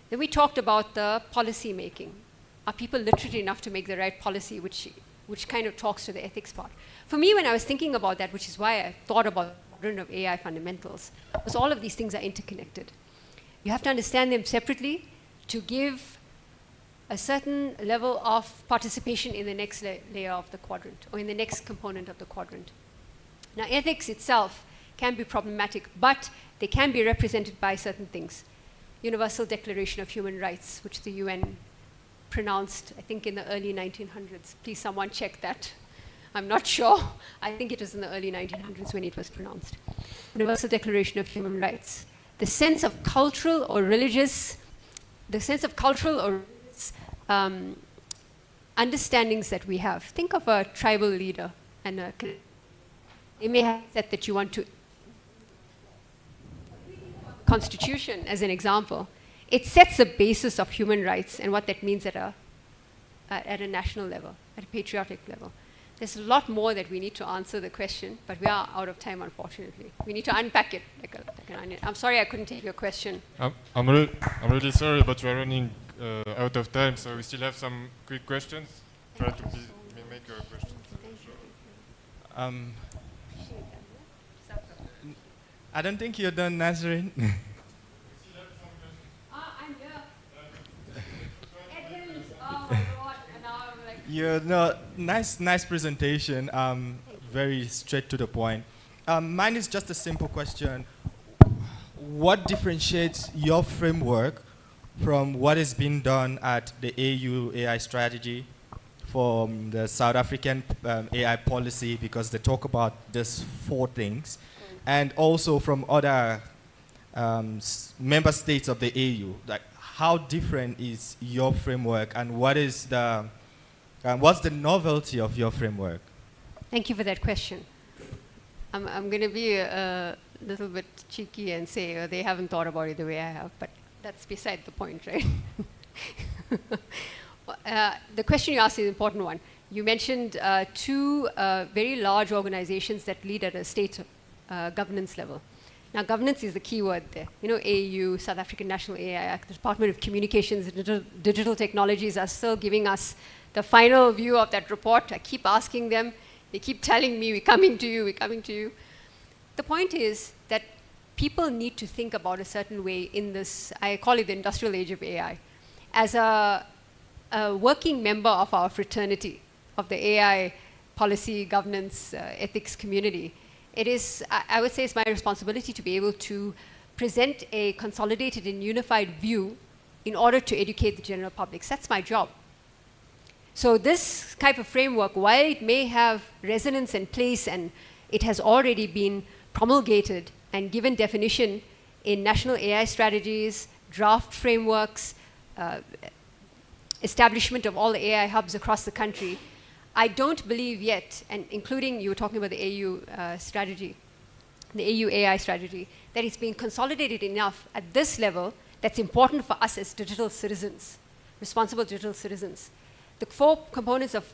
Then we talked about the policy making. Are people literate enough to make the right policy, which kind of talks to the ethics part? For me, when I was thinking about that, which is why I thought about the quadrant of AI fundamentals, because all of these things are interconnected. You have to understand them separately to give a certain level of participation in the next layer of the quadrant, or in the next component of the quadrant. Now, ethics itself can be problematic, but they can be represented by certain things. Universal Declaration of Human Rights, which the UN pronounced, I think, in the early 1900s. Please, someone check that. I'm not sure. I think it was in the early 1900s when it was pronounced. Universal Declaration of Human Rights. The sense of cultural or religious understandings that we have. Think of a tribal leader and they may have said that you want to Constitution as an example. It sets a basis of human rights and what that means at a national level, at a patriotic level. There's a lot more that we need to answer the question, but we are out of time, unfortunately. We need to unpack it like an onion. I'm sorry I couldn't take your question. I'm really sorry, but we're running out of time, so we still have some quick questions. Try to make your questions short. I don't think you're done, Nazarene. I'm here. Edmonds, oh my God. And now I'm like... Nice presentation. Very straight to the point. Mine is just a simple question. What differentiates your framework from what is being done at the AU AI strategy, from the South African AI policy, because they talk about these 4 things, and also from other member states of the AU? Like, how different is your framework, and what is what's the novelty of your framework? Thank you for that question. I'm going to be a little bit cheeky and say they haven't thought about it the way I have, but that's beside the point, right? The question you asked is an important one. You mentioned two very large organizations that lead at a state governance level. Now, governance is the key word there. You know, AU, South African National AI Act, the Department of Communications and Digital Technologies are still giving us the final view of that report. I keep asking them. They keep telling me, we're coming to you, we're coming to you. The point is that people need to think about a certain way in this, I call it the industrial age of AI. As a working member of our fraternity, of the AI policy, governance, ethics community, it is, I would say it's my responsibility to be able to present a consolidated and unified view in order to educate the general public. So that's my job. So this type of framework, while it may have resonance and place, and it has already been promulgated and given definition in national AI strategies, draft frameworks, establishment of all the AI hubs across the country, I don't believe yet, and including you were talking about the AU strategy, the AU AI strategy, that it's being consolidated enough at this level that's important for us as digital citizens, responsible digital citizens. The 4 components of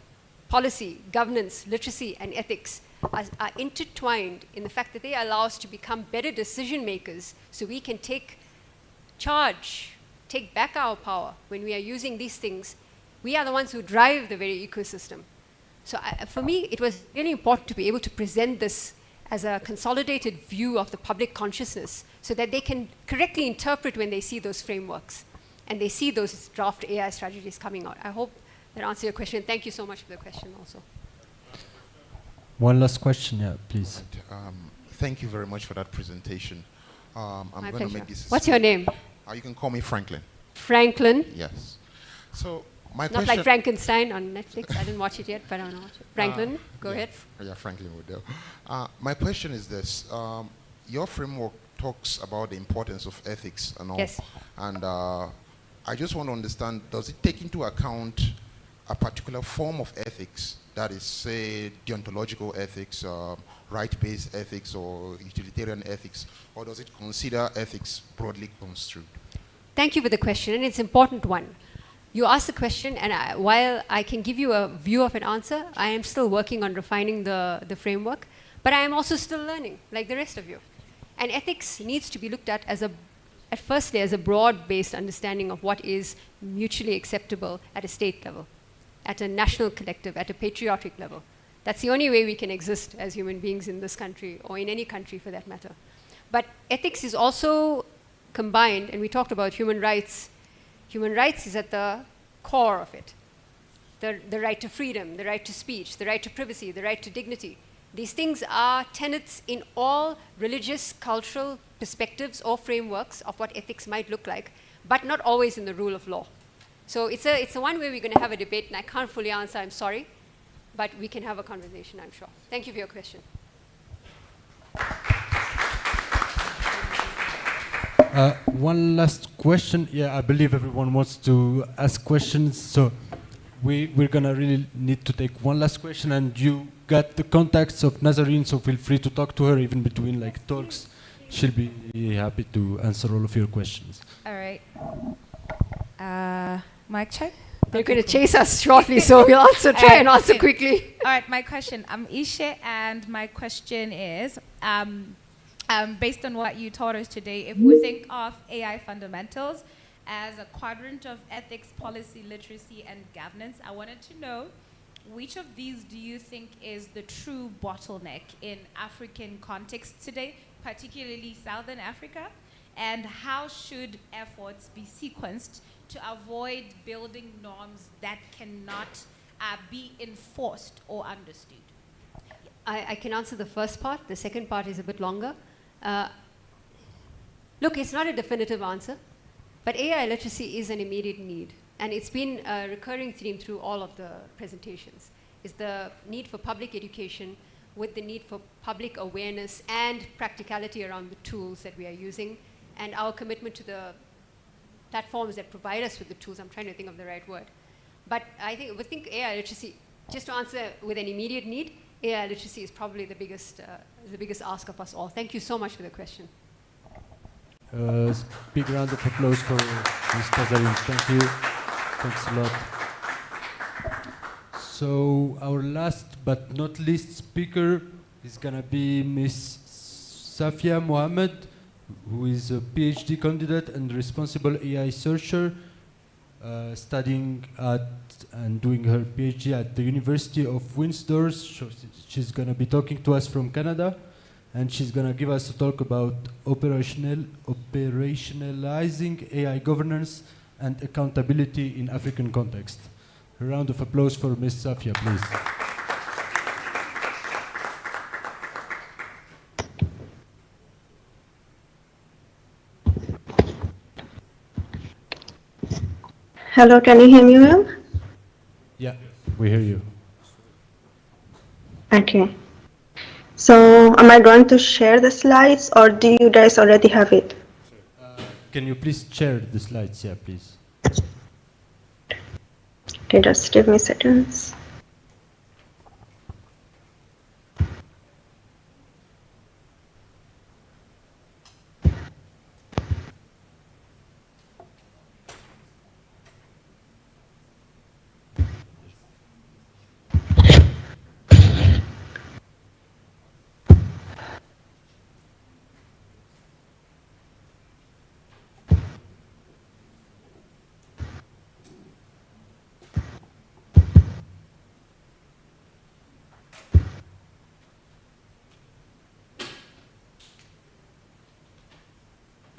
policy, governance, literacy, and ethics are intertwined in the fact that they allow us to become better decision makers so we can take charge, take back our power when we are using these things. We are the ones who drive the very ecosystem. So for me, it was really important to be able to present this as a consolidated view of the public consciousness so that they can correctly interpret when they see those frameworks and they see those draft AI strategies coming out. I hope that answers your question. Thank you so much for the question also. One last question, yeah, please. Thank you very much for that presentation. I'm going to make this. What's your name? You can call me Franklin. Franklin? Yes. So my Not question. like Frankenstein on Netflix. I didn't watch it yet, but I want to watch it. Franklin, go ahead. Yeah, Franklin would do. My question is this. Your framework talks about the importance of ethics and all. Yes. And I just want to understand, does it take into account a particular form of ethics, that is, say, deontological ethics, right-based ethics, or utilitarian ethics, or does it consider ethics broadly construed? Thank you for the question, and it's an important one. You asked the question, and while I can give you a view of an answer, I am still working on refining the framework, but I am also still learning, like the rest of you. And ethics needs to be looked at as firstly as a broad-based understanding of what is mutually acceptable at a state level, at a national collective, at a patriotic level. That's the only way we can exist as human beings in this country, or in any country for that matter. But ethics is also combined, and we talked about human rights. Human rights is at the core of it. The right to freedom, the right to speech, the right to privacy, the right to dignity. These things are tenets in all religious, cultural perspectives or frameworks of what ethics might look like, but not always in the rule of law. So it's a one way we're going to have a debate, and I can't fully answer, I'm sorry, but we can have a conversation, I'm sure. Thank you for your question. One last question. Yeah, I believe everyone wants to ask questions, so we're gonna really need to take one last question, and you got the contacts of Nazarene, so feel free to talk to her even between like talks. She'll be happy to answer all of your questions. All right. Mic check. They're going to chase us shortly, so we'll try and answer quickly. All right, my question. I'm Ishe, and my question is, based on what you taught us today, if we think of AI fundamentals as a quadrant of ethics, policy, literacy, and governance, I wanted to know, which of these do you think is the true bottleneck in African context today, particularly Southern Africa? And how should efforts be sequenced to avoid building norms that cannot be enforced or understood? I can answer the first part. The second part is a bit longer. Look, it's not a definitive answer, but AI literacy is an immediate need. And it's been a recurring theme through all of the presentations. It's the need for public education with the need for public awareness and practicality around the tools that we are using, and our commitment to the platforms that provide us with the tools. I'm trying to think of the right word. But I think AI literacy, just to answer with an immediate need, AI literacy is probably the biggest ask of us all. Thank you so much for the question. Big round of applause for Ms. Nazarene. Thank you. Thanks a lot. So our last but not least speaker is gonna be Miss Safia Mohammed, who is a PhD candidate and responsible AI searcher, studying at and doing her PhD at the University of Windsor. She's gonna be talking to us from Canada, and she's gonna give us a talk about operationalizing AI governance and accountability in African context. A round of applause for Ms. Safia, please. Hello, can you hear me well? Yeah, we hear you. Okay. So, am I going to share the slides or do you guys already have it? Can you please share the slides? Yeah, please. Okay, just give me seconds.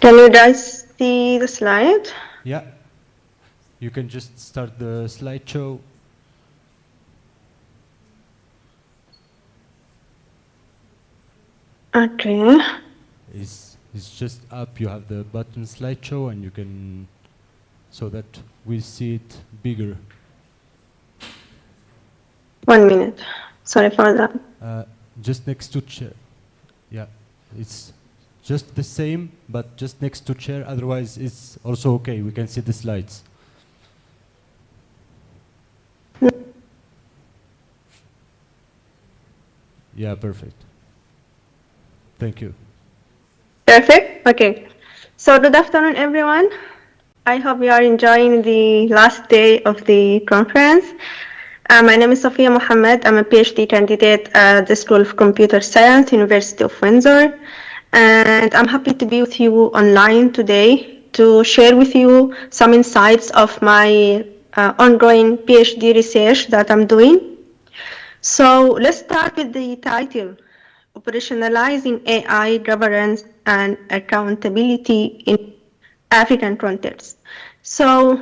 Can you guys see the slide? Yeah. You can just start the slideshow. Okay. It's just up. You have the button slideshow, and you can, so that we see it bigger. 1 minute. Sorry for that. Just next to chair. Yeah, it's just the same, but just next to chair. Otherwise, it's also okay. We can see the slides. Yeah, perfect. Thank you. Perfect. Okay. So good afternoon, everyone. I hope you are enjoying the last day of the conference. My name is Safia Mohammed. I'm a PhD candidate at the School of Computer Science, University of Windsor. And I'm happy to be with you online today to share with you some insights of my ongoing PhD research that I'm doing. So let's start with the title, Operationalizing AI Governance and Accountability in African Context. So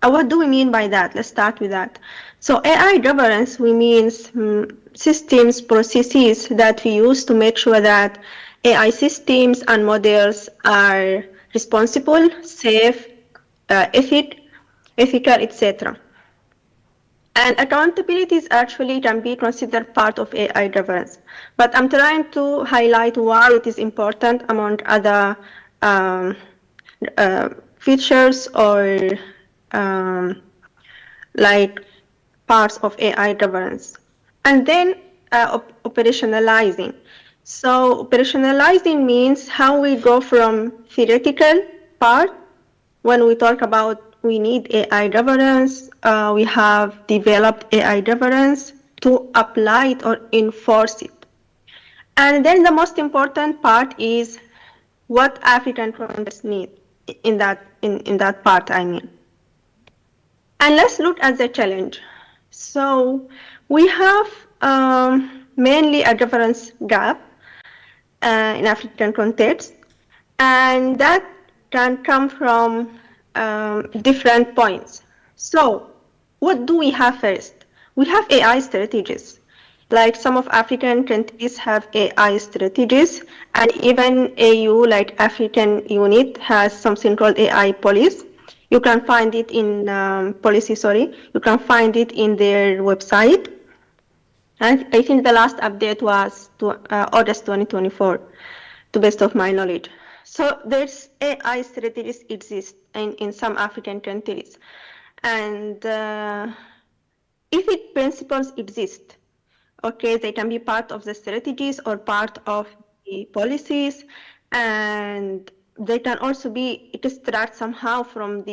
what do we mean by that? Let's start with that. So AI governance, we mean systems, processes that we use to make sure that AI systems and models are responsible, safe, ethical, etc. And accountability is actually can be considered part of AI governance. But I'm trying to highlight why it is important among other features or like parts of AI governance. And then operationalizing. So operationalizing means how we go from theoretical part when we talk about we need AI governance, we have developed AI governance to apply it or enforce it. And then the most important part is what African countries need in that part, I mean. And let's look at the challenge. So we have mainly a governance gap in African context, and that can come from different points. So what do we have first? We have AI strategies. Like some of African countries have AI strategies, and even AU, like African unit, has something called AI policy. You can find it in you can find it in their website. And I think the last update was August 2024, to best of my knowledge. So there's AI strategies exist in some African countries. And ethic principles exist. Okay, they can be part of the strategies or part of the policies, and they can also be extract somehow from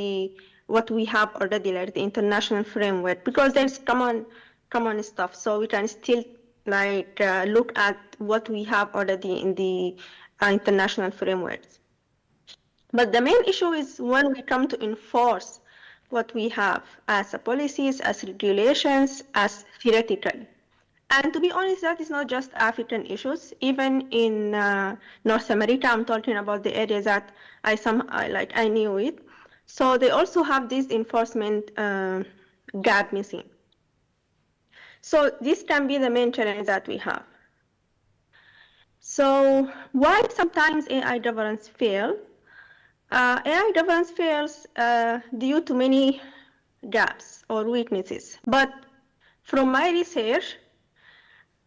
what we have already, like the international framework, because there's common common stuff. So we can still like look at what we have already in the international frameworks. But the main issue is when we come to enforce what we have as a policies, as regulations, as theoretical. And to be honest, that is not just African issues. Even in North America, I'm talking about the area that I knew it. So they also have this enforcement gap missing. So this can be the main challenge that we have. So why sometimes AI governance fail? AI governance fails due to many gaps or weaknesses. But from my research,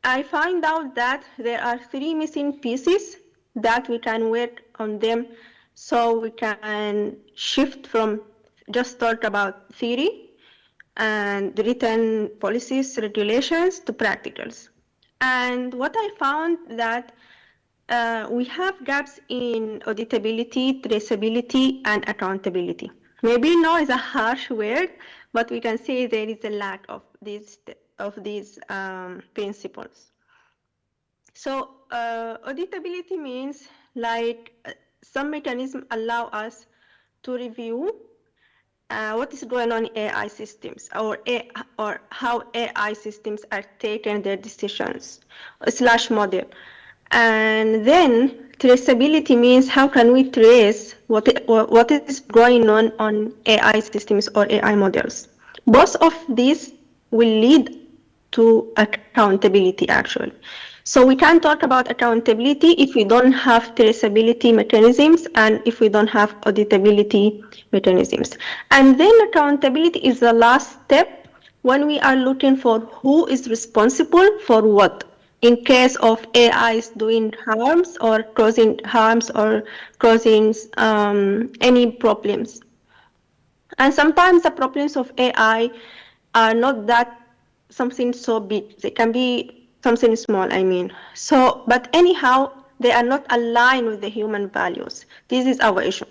I find out that there are 3 missing pieces that we can work on them so we can shift from just talk about theory and written policies, regulations to practicals. And what I found that we have gaps in auditability, traceability, and accountability. Maybe no is a harsh word, but we can say there is a lack of these principles. So auditability means like some mechanism allow us to review what is going on in AI systems or how AI systems are taking their decisions / model. And then traceability means how can we trace what is going on AI systems or AI models. Both of these will lead to accountability actually. So we can't talk about accountability if we don't have traceability mechanisms and if we don't have auditability mechanisms. And then accountability is the last step when we are looking for who is responsible for what in case of AI is doing harms or causing any problems. And sometimes the problems of AI are not that something so big. They can be something small, I mean. So, but anyhow, they are not aligned with the human values. This is our issue.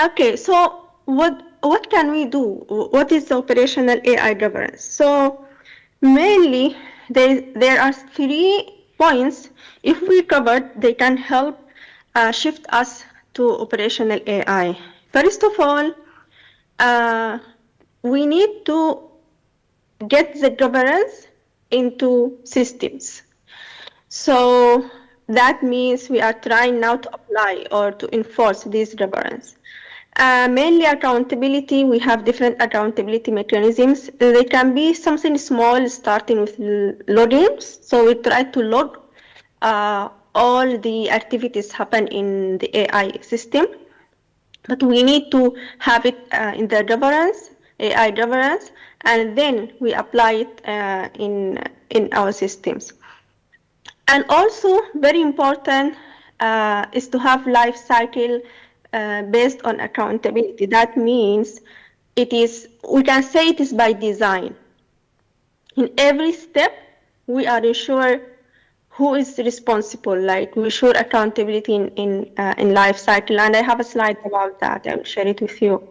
Okay, so what can we do? What is the operational AI governance? So mainly, there are 3 points. If we covered, they can help shift us to operational AI. First of all, we need to get the governance into systems. So that means we are trying now to apply or to enforce this governance. Mainly accountability, we have different accountability mechanisms. They can be something small, starting with logins. So we try to log all the activities happen in the AI system. But we need to have it in the governance, AI governance, and then we apply it in our systems. And also very important is to have life cycle based on accountability. That means we can say it is by design. In every step, we are ensure who is responsible, like we ensure accountability in life cycle. And I have a slide about that. I will share it with you.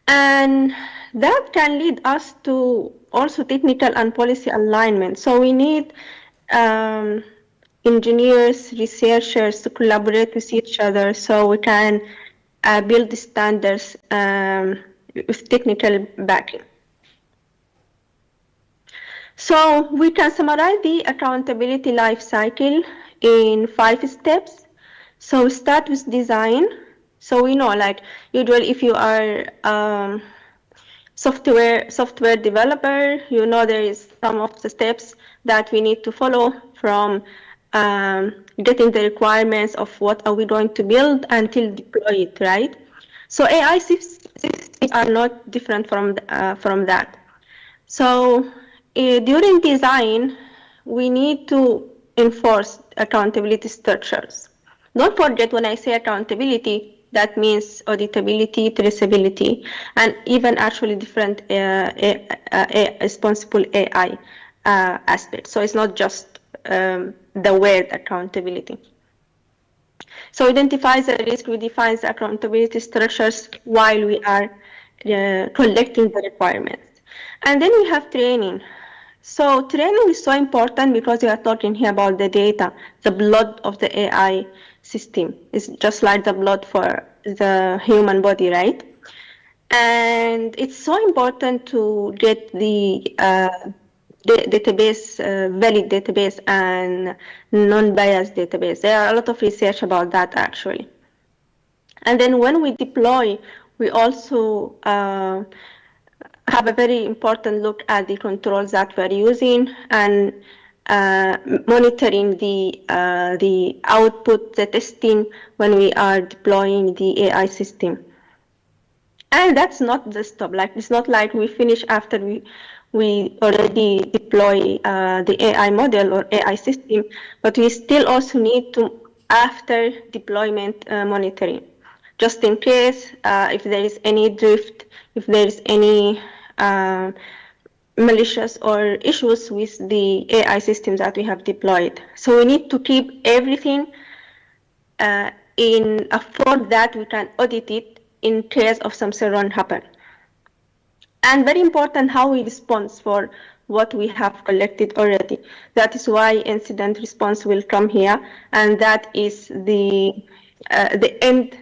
And that can lead us to also technical and policy alignment. So we need engineers, researchers to collaborate with each other so we can build the standards with technical backing. So we can summarize the accountability life cycle in 5 steps. So we start with design. So we know, like usually if you are software developer, you know there is some of the steps that we need to follow from getting the requirements of what are we going to build until deploy it, right? So AI systems are not different from that. So during design, we need to enforce accountability structures. Don't forget, when I say accountability, that means auditability, traceability, and even actually different responsible AI aspects. So it's not just the word accountability. So identifies the risk, we define the accountability structures while we are collecting the requirements. And then we have training. So training is so important because we are talking here about the data, the blood of the AI system. It's just like the blood for the human body, right? And it's so important to get the database, valid database and non-biased database. There are a lot of research about that actually. And then when we deploy, we also have a very important look at the controls that we're using and monitoring the output, the testing when we are deploying the AI system. And that's not the stop. Like it's not like we finish after we already deploy the AI model or AI system, but we still also need to after deployment monitoring, just in case if there is any drift, if there is any malicious or issues with the AI systems that we have deployed. So we need to keep everything in a form that we can audit it in case of something wrong happen. And very important how we respond for what we have collected already. That is why incident response will come here, and that is the end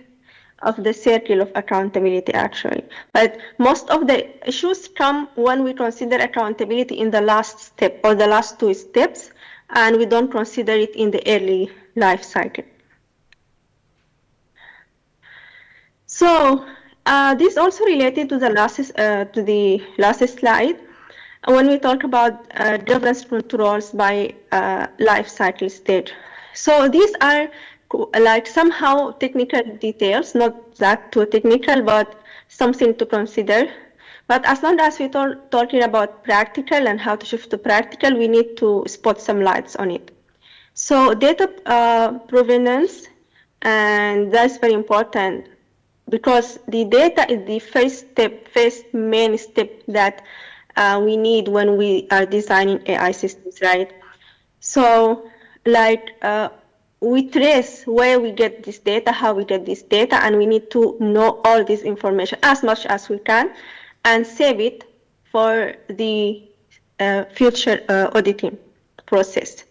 of the circle of accountability actually. But most of the issues come when we consider accountability in the last step or the last two steps, and we don't consider it in the early life cycle. So this also related to the last slide. When we talk about governance controls by life cycle stage. So these are like somehow technical details, not that too technical, but something to consider. But as long as we're talking about practical and how to shift to practical, we need to spot some lights on it. So data provenance, and that's very important because the data is the first main step that we need when we are designing AI systems, right? So like we trace where we get this data, how we get this data, and we need to know all this information as much as we can and save it for the future auditing process.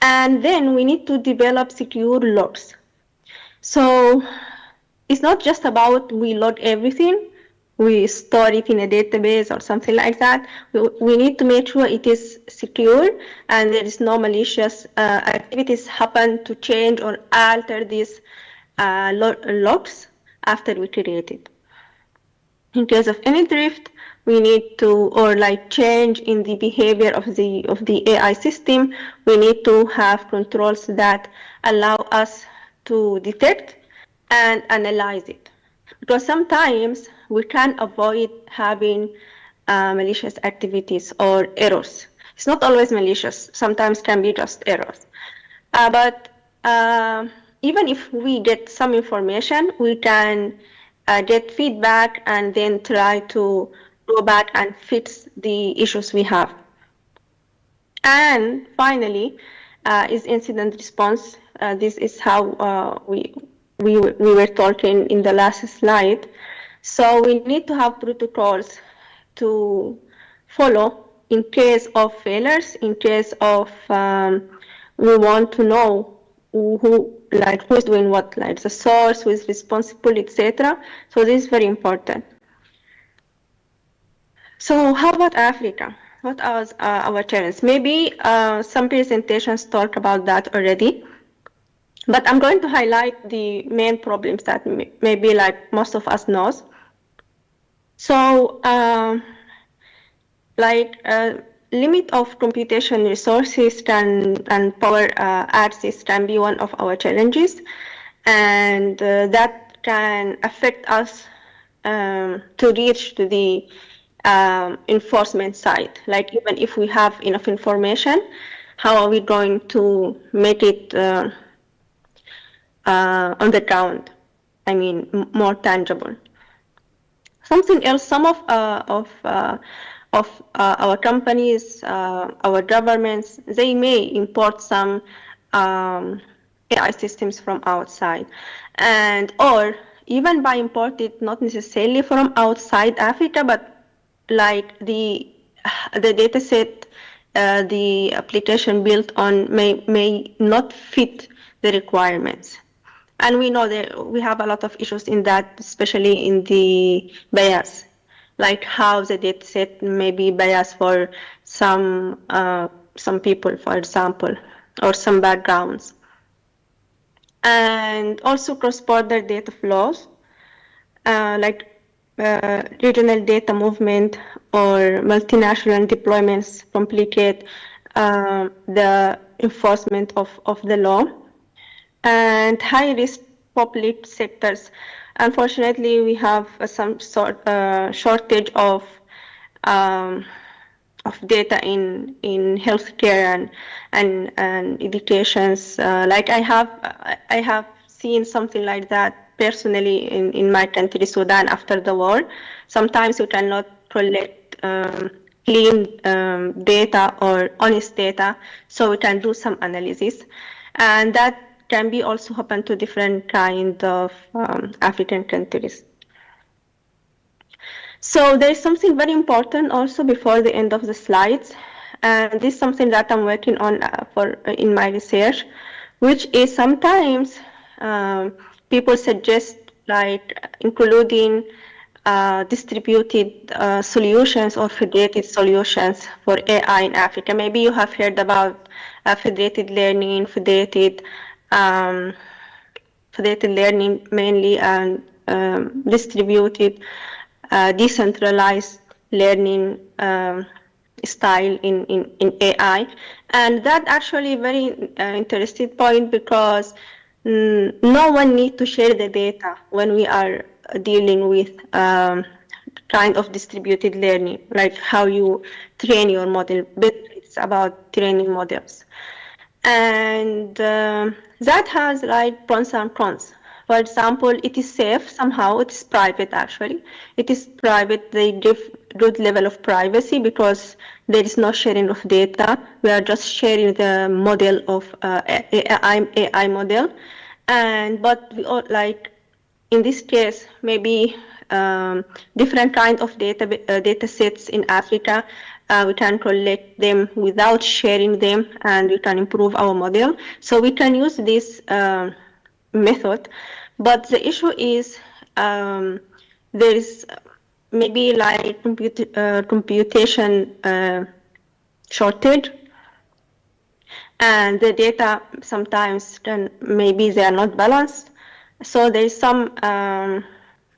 And then we need to develop secure logs. So it's not just about we log everything, we store it in a database or something like that. We need to make sure it is secure and there is no malicious activities happen to change or alter these logs after we create it. In case of any drift, we need to, or like change in the behavior of the AI system, we need to have controls that allow us to detect and analyze it. Because sometimes we can avoid having malicious activities or errors. It's not always malicious, sometimes can be just errors. But even if we get some information, we can get feedback and then try to go back and fix the issues we have. And finally, is incident response. This is how we were talking in the last slide. So we need to have protocols to follow in case of failures, in case of we want to know who's doing what, like the source, who is responsible, etc. So this is very important. So how about Africa? What are our challenges? Maybe some presentations talk about that already. But I'm going to highlight the main problems that maybe like most of us knows. So limit of computation resources and power access can be one of our challenges, and that can affect us to reach to the enforcement side. Like even if we have enough information, how are we going to make it on the ground? I mean, more tangible. Something else. Some of our companies, our governments, they may import some AI systems from outside, and or even by imported, not necessarily from outside Africa, but like the the data set the application built on may not fit the requirements. And we know that we have a lot of issues in that, especially in the bias, like how the data set may be biased for some people, for example, or some backgrounds. And also cross-border data flows, like regional data movement or multinational deployments complicate the enforcement of the law. And high-risk public sectors, unfortunately, we have some sort shortage of data in healthcare and educations. Like I have seen something like that personally in my country, Sudan, after the war. Sometimes you cannot collect clean data or honest data, so we can do some analysis, and that can be also happen to different kind of African countries. So there's something very important also before the end of the slides, and this is something that I'm working on in my research, which is sometimes people suggest like including distributed solutions or federated solutions for AI in Africa. Maybe you have heard about federated learning, federated learning mainly, and distributed decentralized learning style in AI. And that actually very interesting point, because no one needs to share the data when we are dealing with kind of distributed learning, like how you train your model, but it's about training models. And that has like pros and cons. For example, it is safe somehow, it is private actually. It is private, they give good level of privacy because there is no sharing of data. We are just sharing the model of AI model. But we all, like in this case, maybe different kind of data sets in Africa, we can collect them without sharing them, and we can improve our model. So we can use this method, but the issue is there is maybe like computation shortage, and the data sometimes maybe they are not balanced. So there is some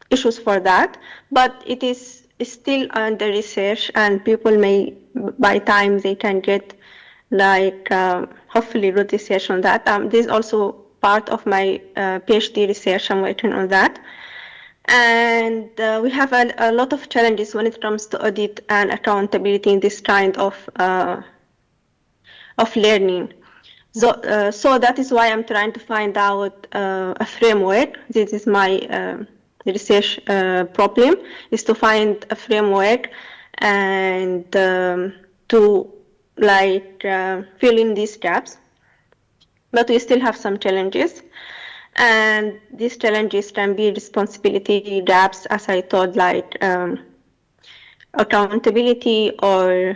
issues for that, but it is still under research, and people may, by time they can get like hopefully good research on that. This is also part of my PhD research. I'm working on that. And we have a lot of challenges when it comes to audit and accountability in this kind of learning. So that is why I'm trying to find out a framework. This is my research problem, is to find a framework and to like fill in these gaps. But we still have some challenges, and these challenges can be responsibility gaps, as I told, like accountability, or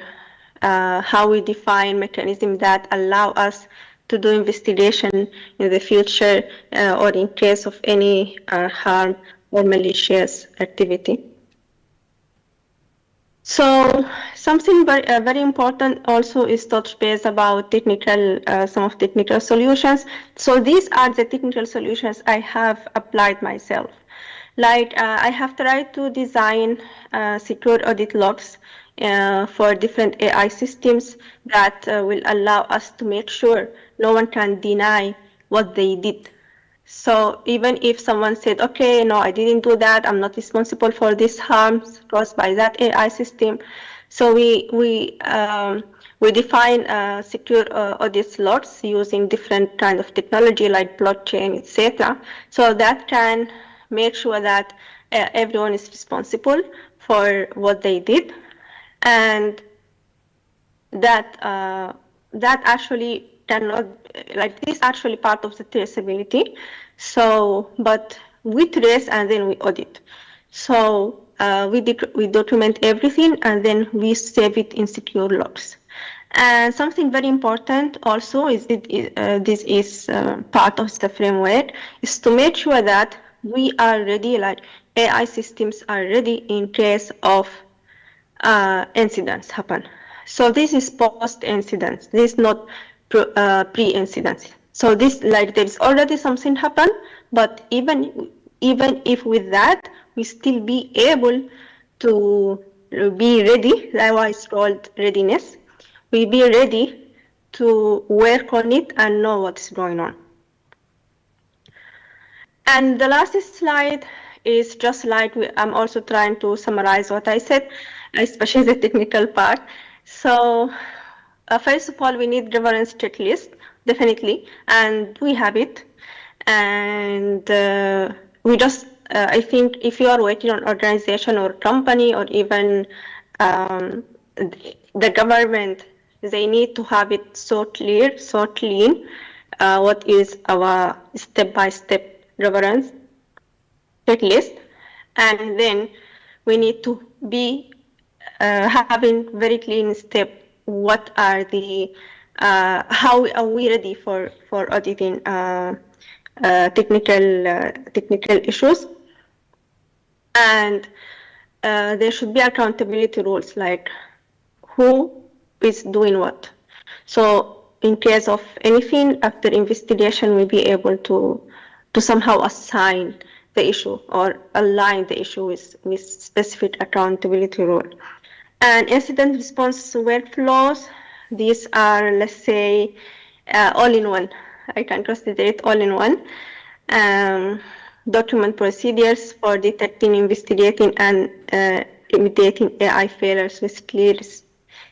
how we define mechanisms that allow us to do investigation in the future or in case of any harm or malicious activity. So something very important also is touch base about technical, some of technical solutions. So these are the technical solutions I have applied myself. Like I have tried to design secure audit logs for different AI systems that will allow us to make sure no one can deny what they did. So even if someone said, okay, no, I didn't do that, I'm not responsible for these harms caused by that AI system. So we define secure audit logs using different kind of technology like blockchain, etc. So that can make sure that everyone is responsible for what they did, and that that actually cannot, like, this is actually part of the traceability. So, but we trace and then we audit. So we document everything and then we save it in secure logs. And something very important also is this is part of the framework, is to make sure that we are ready, like AI systems are ready in case of incidents happen. So this is post-incidents. This is not pre-incidents. So this, like, there is already something happen, but even if with that, we still be able to be ready. That's why it's called readiness. We be ready to work on it and know what's going on. And the last slide is just like I'm also trying to summarize what I said, especially the technical part. So first of all, we need reference checklist, definitely, and we have it. And we just, I think if you are working on organization or company or even the government, they need to have it so clear, so clean, what is our step-by-step reference checklist, and then we need to be having very clean step. What are the how are we ready for auditing technical issues, and there should be accountability rules, like who is doing what. So in case of anything after investigation, we'll be able to somehow assign the issue or align the issue with specific accountability rule. And incident response workflows, these are, let's say, all in one. I can consider it all in one. Document procedures for detecting, investigating, and remediating AI failures with clear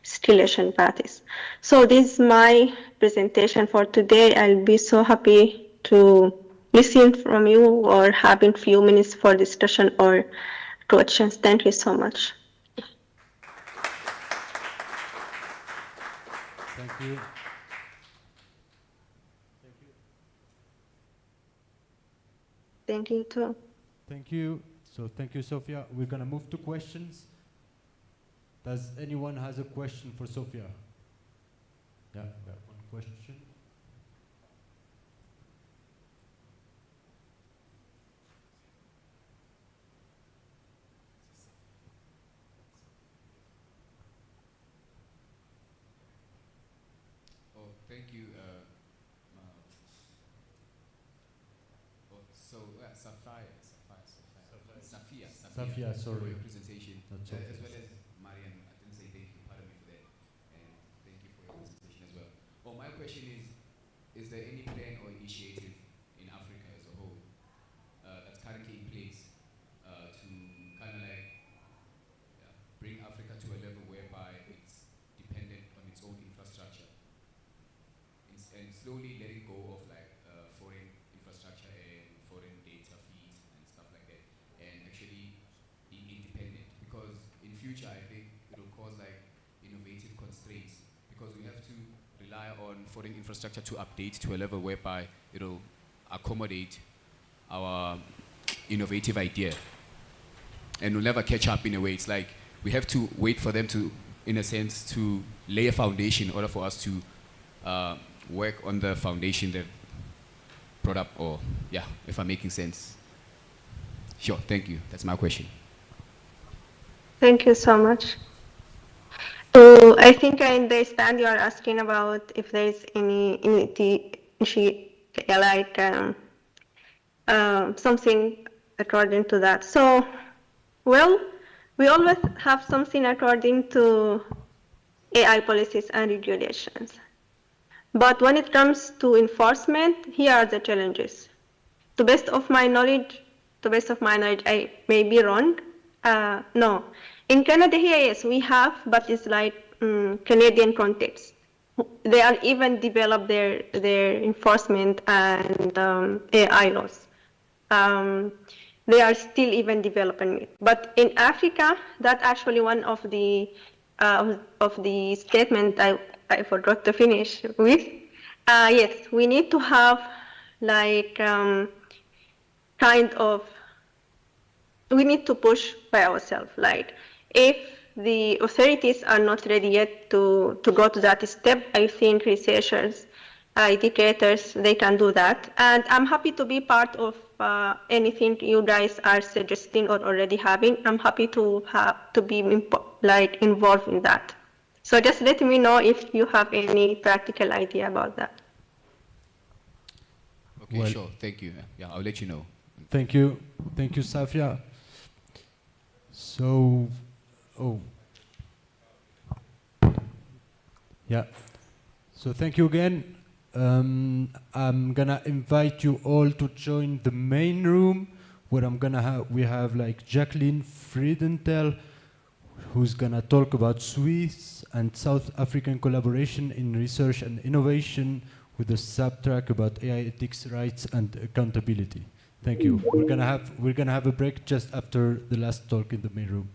escalation paths. So this is my presentation for today. I'll be so happy to listen from you or having few minutes for discussion or questions. Thank you so much. Thank you. Thank you too. Thank you. So thank you, Sophia. We're gonna move to questions. Does anyone has a question for Sophia? Yeah, we got one question. Oh, thank you. Safia, for sorry. your presentation, That's as okay. well as Mariam. I didn't say thank you. Pardon me for that, and thank you for your presentation as well. Oh, my question is there any plan or initiative in Africa as a whole that's currently in place to kind of like bring Africa to a level whereby it's dependent on its own infrastructure and slowly letting go of like foreign infrastructure and foreign data feeds and stuff like that, and actually being independent? Because in future, I think it'll cause like innovative constraints, because we have to rely on foreign infrastructure to update to a level whereby it'll accommodate our innovative idea, and we'll never catch up in a way. It's like we have to wait for them to, in a sense, to lay a foundation in order for us to work on the foundation that brought up, or yeah, if I'm making sense. Sure, thank you. That's my question. Thank you so much. So I think I understand you are asking about if there is any like something according to that. So, well, we always have something according to AI policies and regulations. But when it comes to enforcement, here are the challenges. To best of my knowledge, I may be wrong. No, in Canada here, yes, we have, but it's like Canadian context. They are even develop their enforcement and AI laws. They are still even developing it. But in Africa, that's actually one of the statement I forgot to finish with. Yes, we need to have like kind of we need to push by ourselves. Like if the authorities are not ready yet to go to that step, I think researchers, educators, they can do that. And I'm happy to be part of anything you guys are suggesting or already having. I'm happy to be involved in that. So just let me know if you have any practical idea about that. Okay, Well, sure. Thank you. Yeah, I'll let you know. Thank you. Thank you, Safia. So, yeah. So thank you again. I'm gonna invite you all to join the main room where we have like Jacqueline Friedenthal, who's gonna talk about Swiss and South African collaboration in research and innovation with a subtrack about AI ethics, rights, and accountability. Thank you. We're gonna have a break just after the last talk in the main room.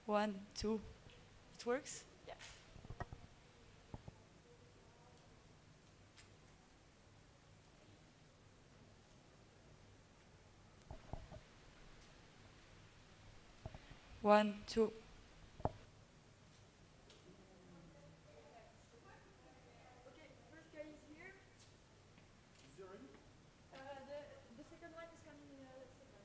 1, 2. It works? Yes. One, two. The second one is coming in a second.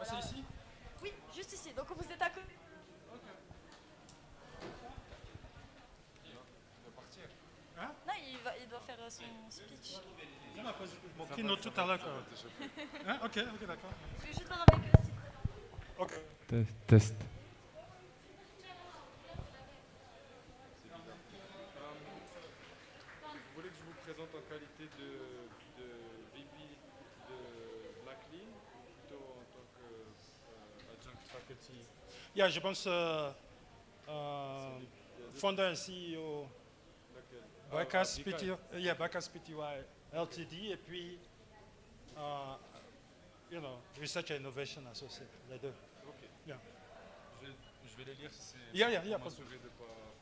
C'est ici? Oui, juste ici. Donc vous êtes à côté. Il va partir. Hein? Non, il doit faire son speech. On a posé mon keynote tout à l'heure. Hein? Ok, d'accord. Je vais juste voir avec eux si Ok. Test. Vous voulez que je vous présente en qualité de VP de Blacklean ou plutôt en tant qu'adjunct faculty? Yeah, je pense founder and CEO Bacchus Pty, yeah, Bacchus Pty Ltd et puis Research and Innovation Associate, les deux. Ok. Yeah. Je vais les lire si c'est... Yeah, pour m'assurer de pas...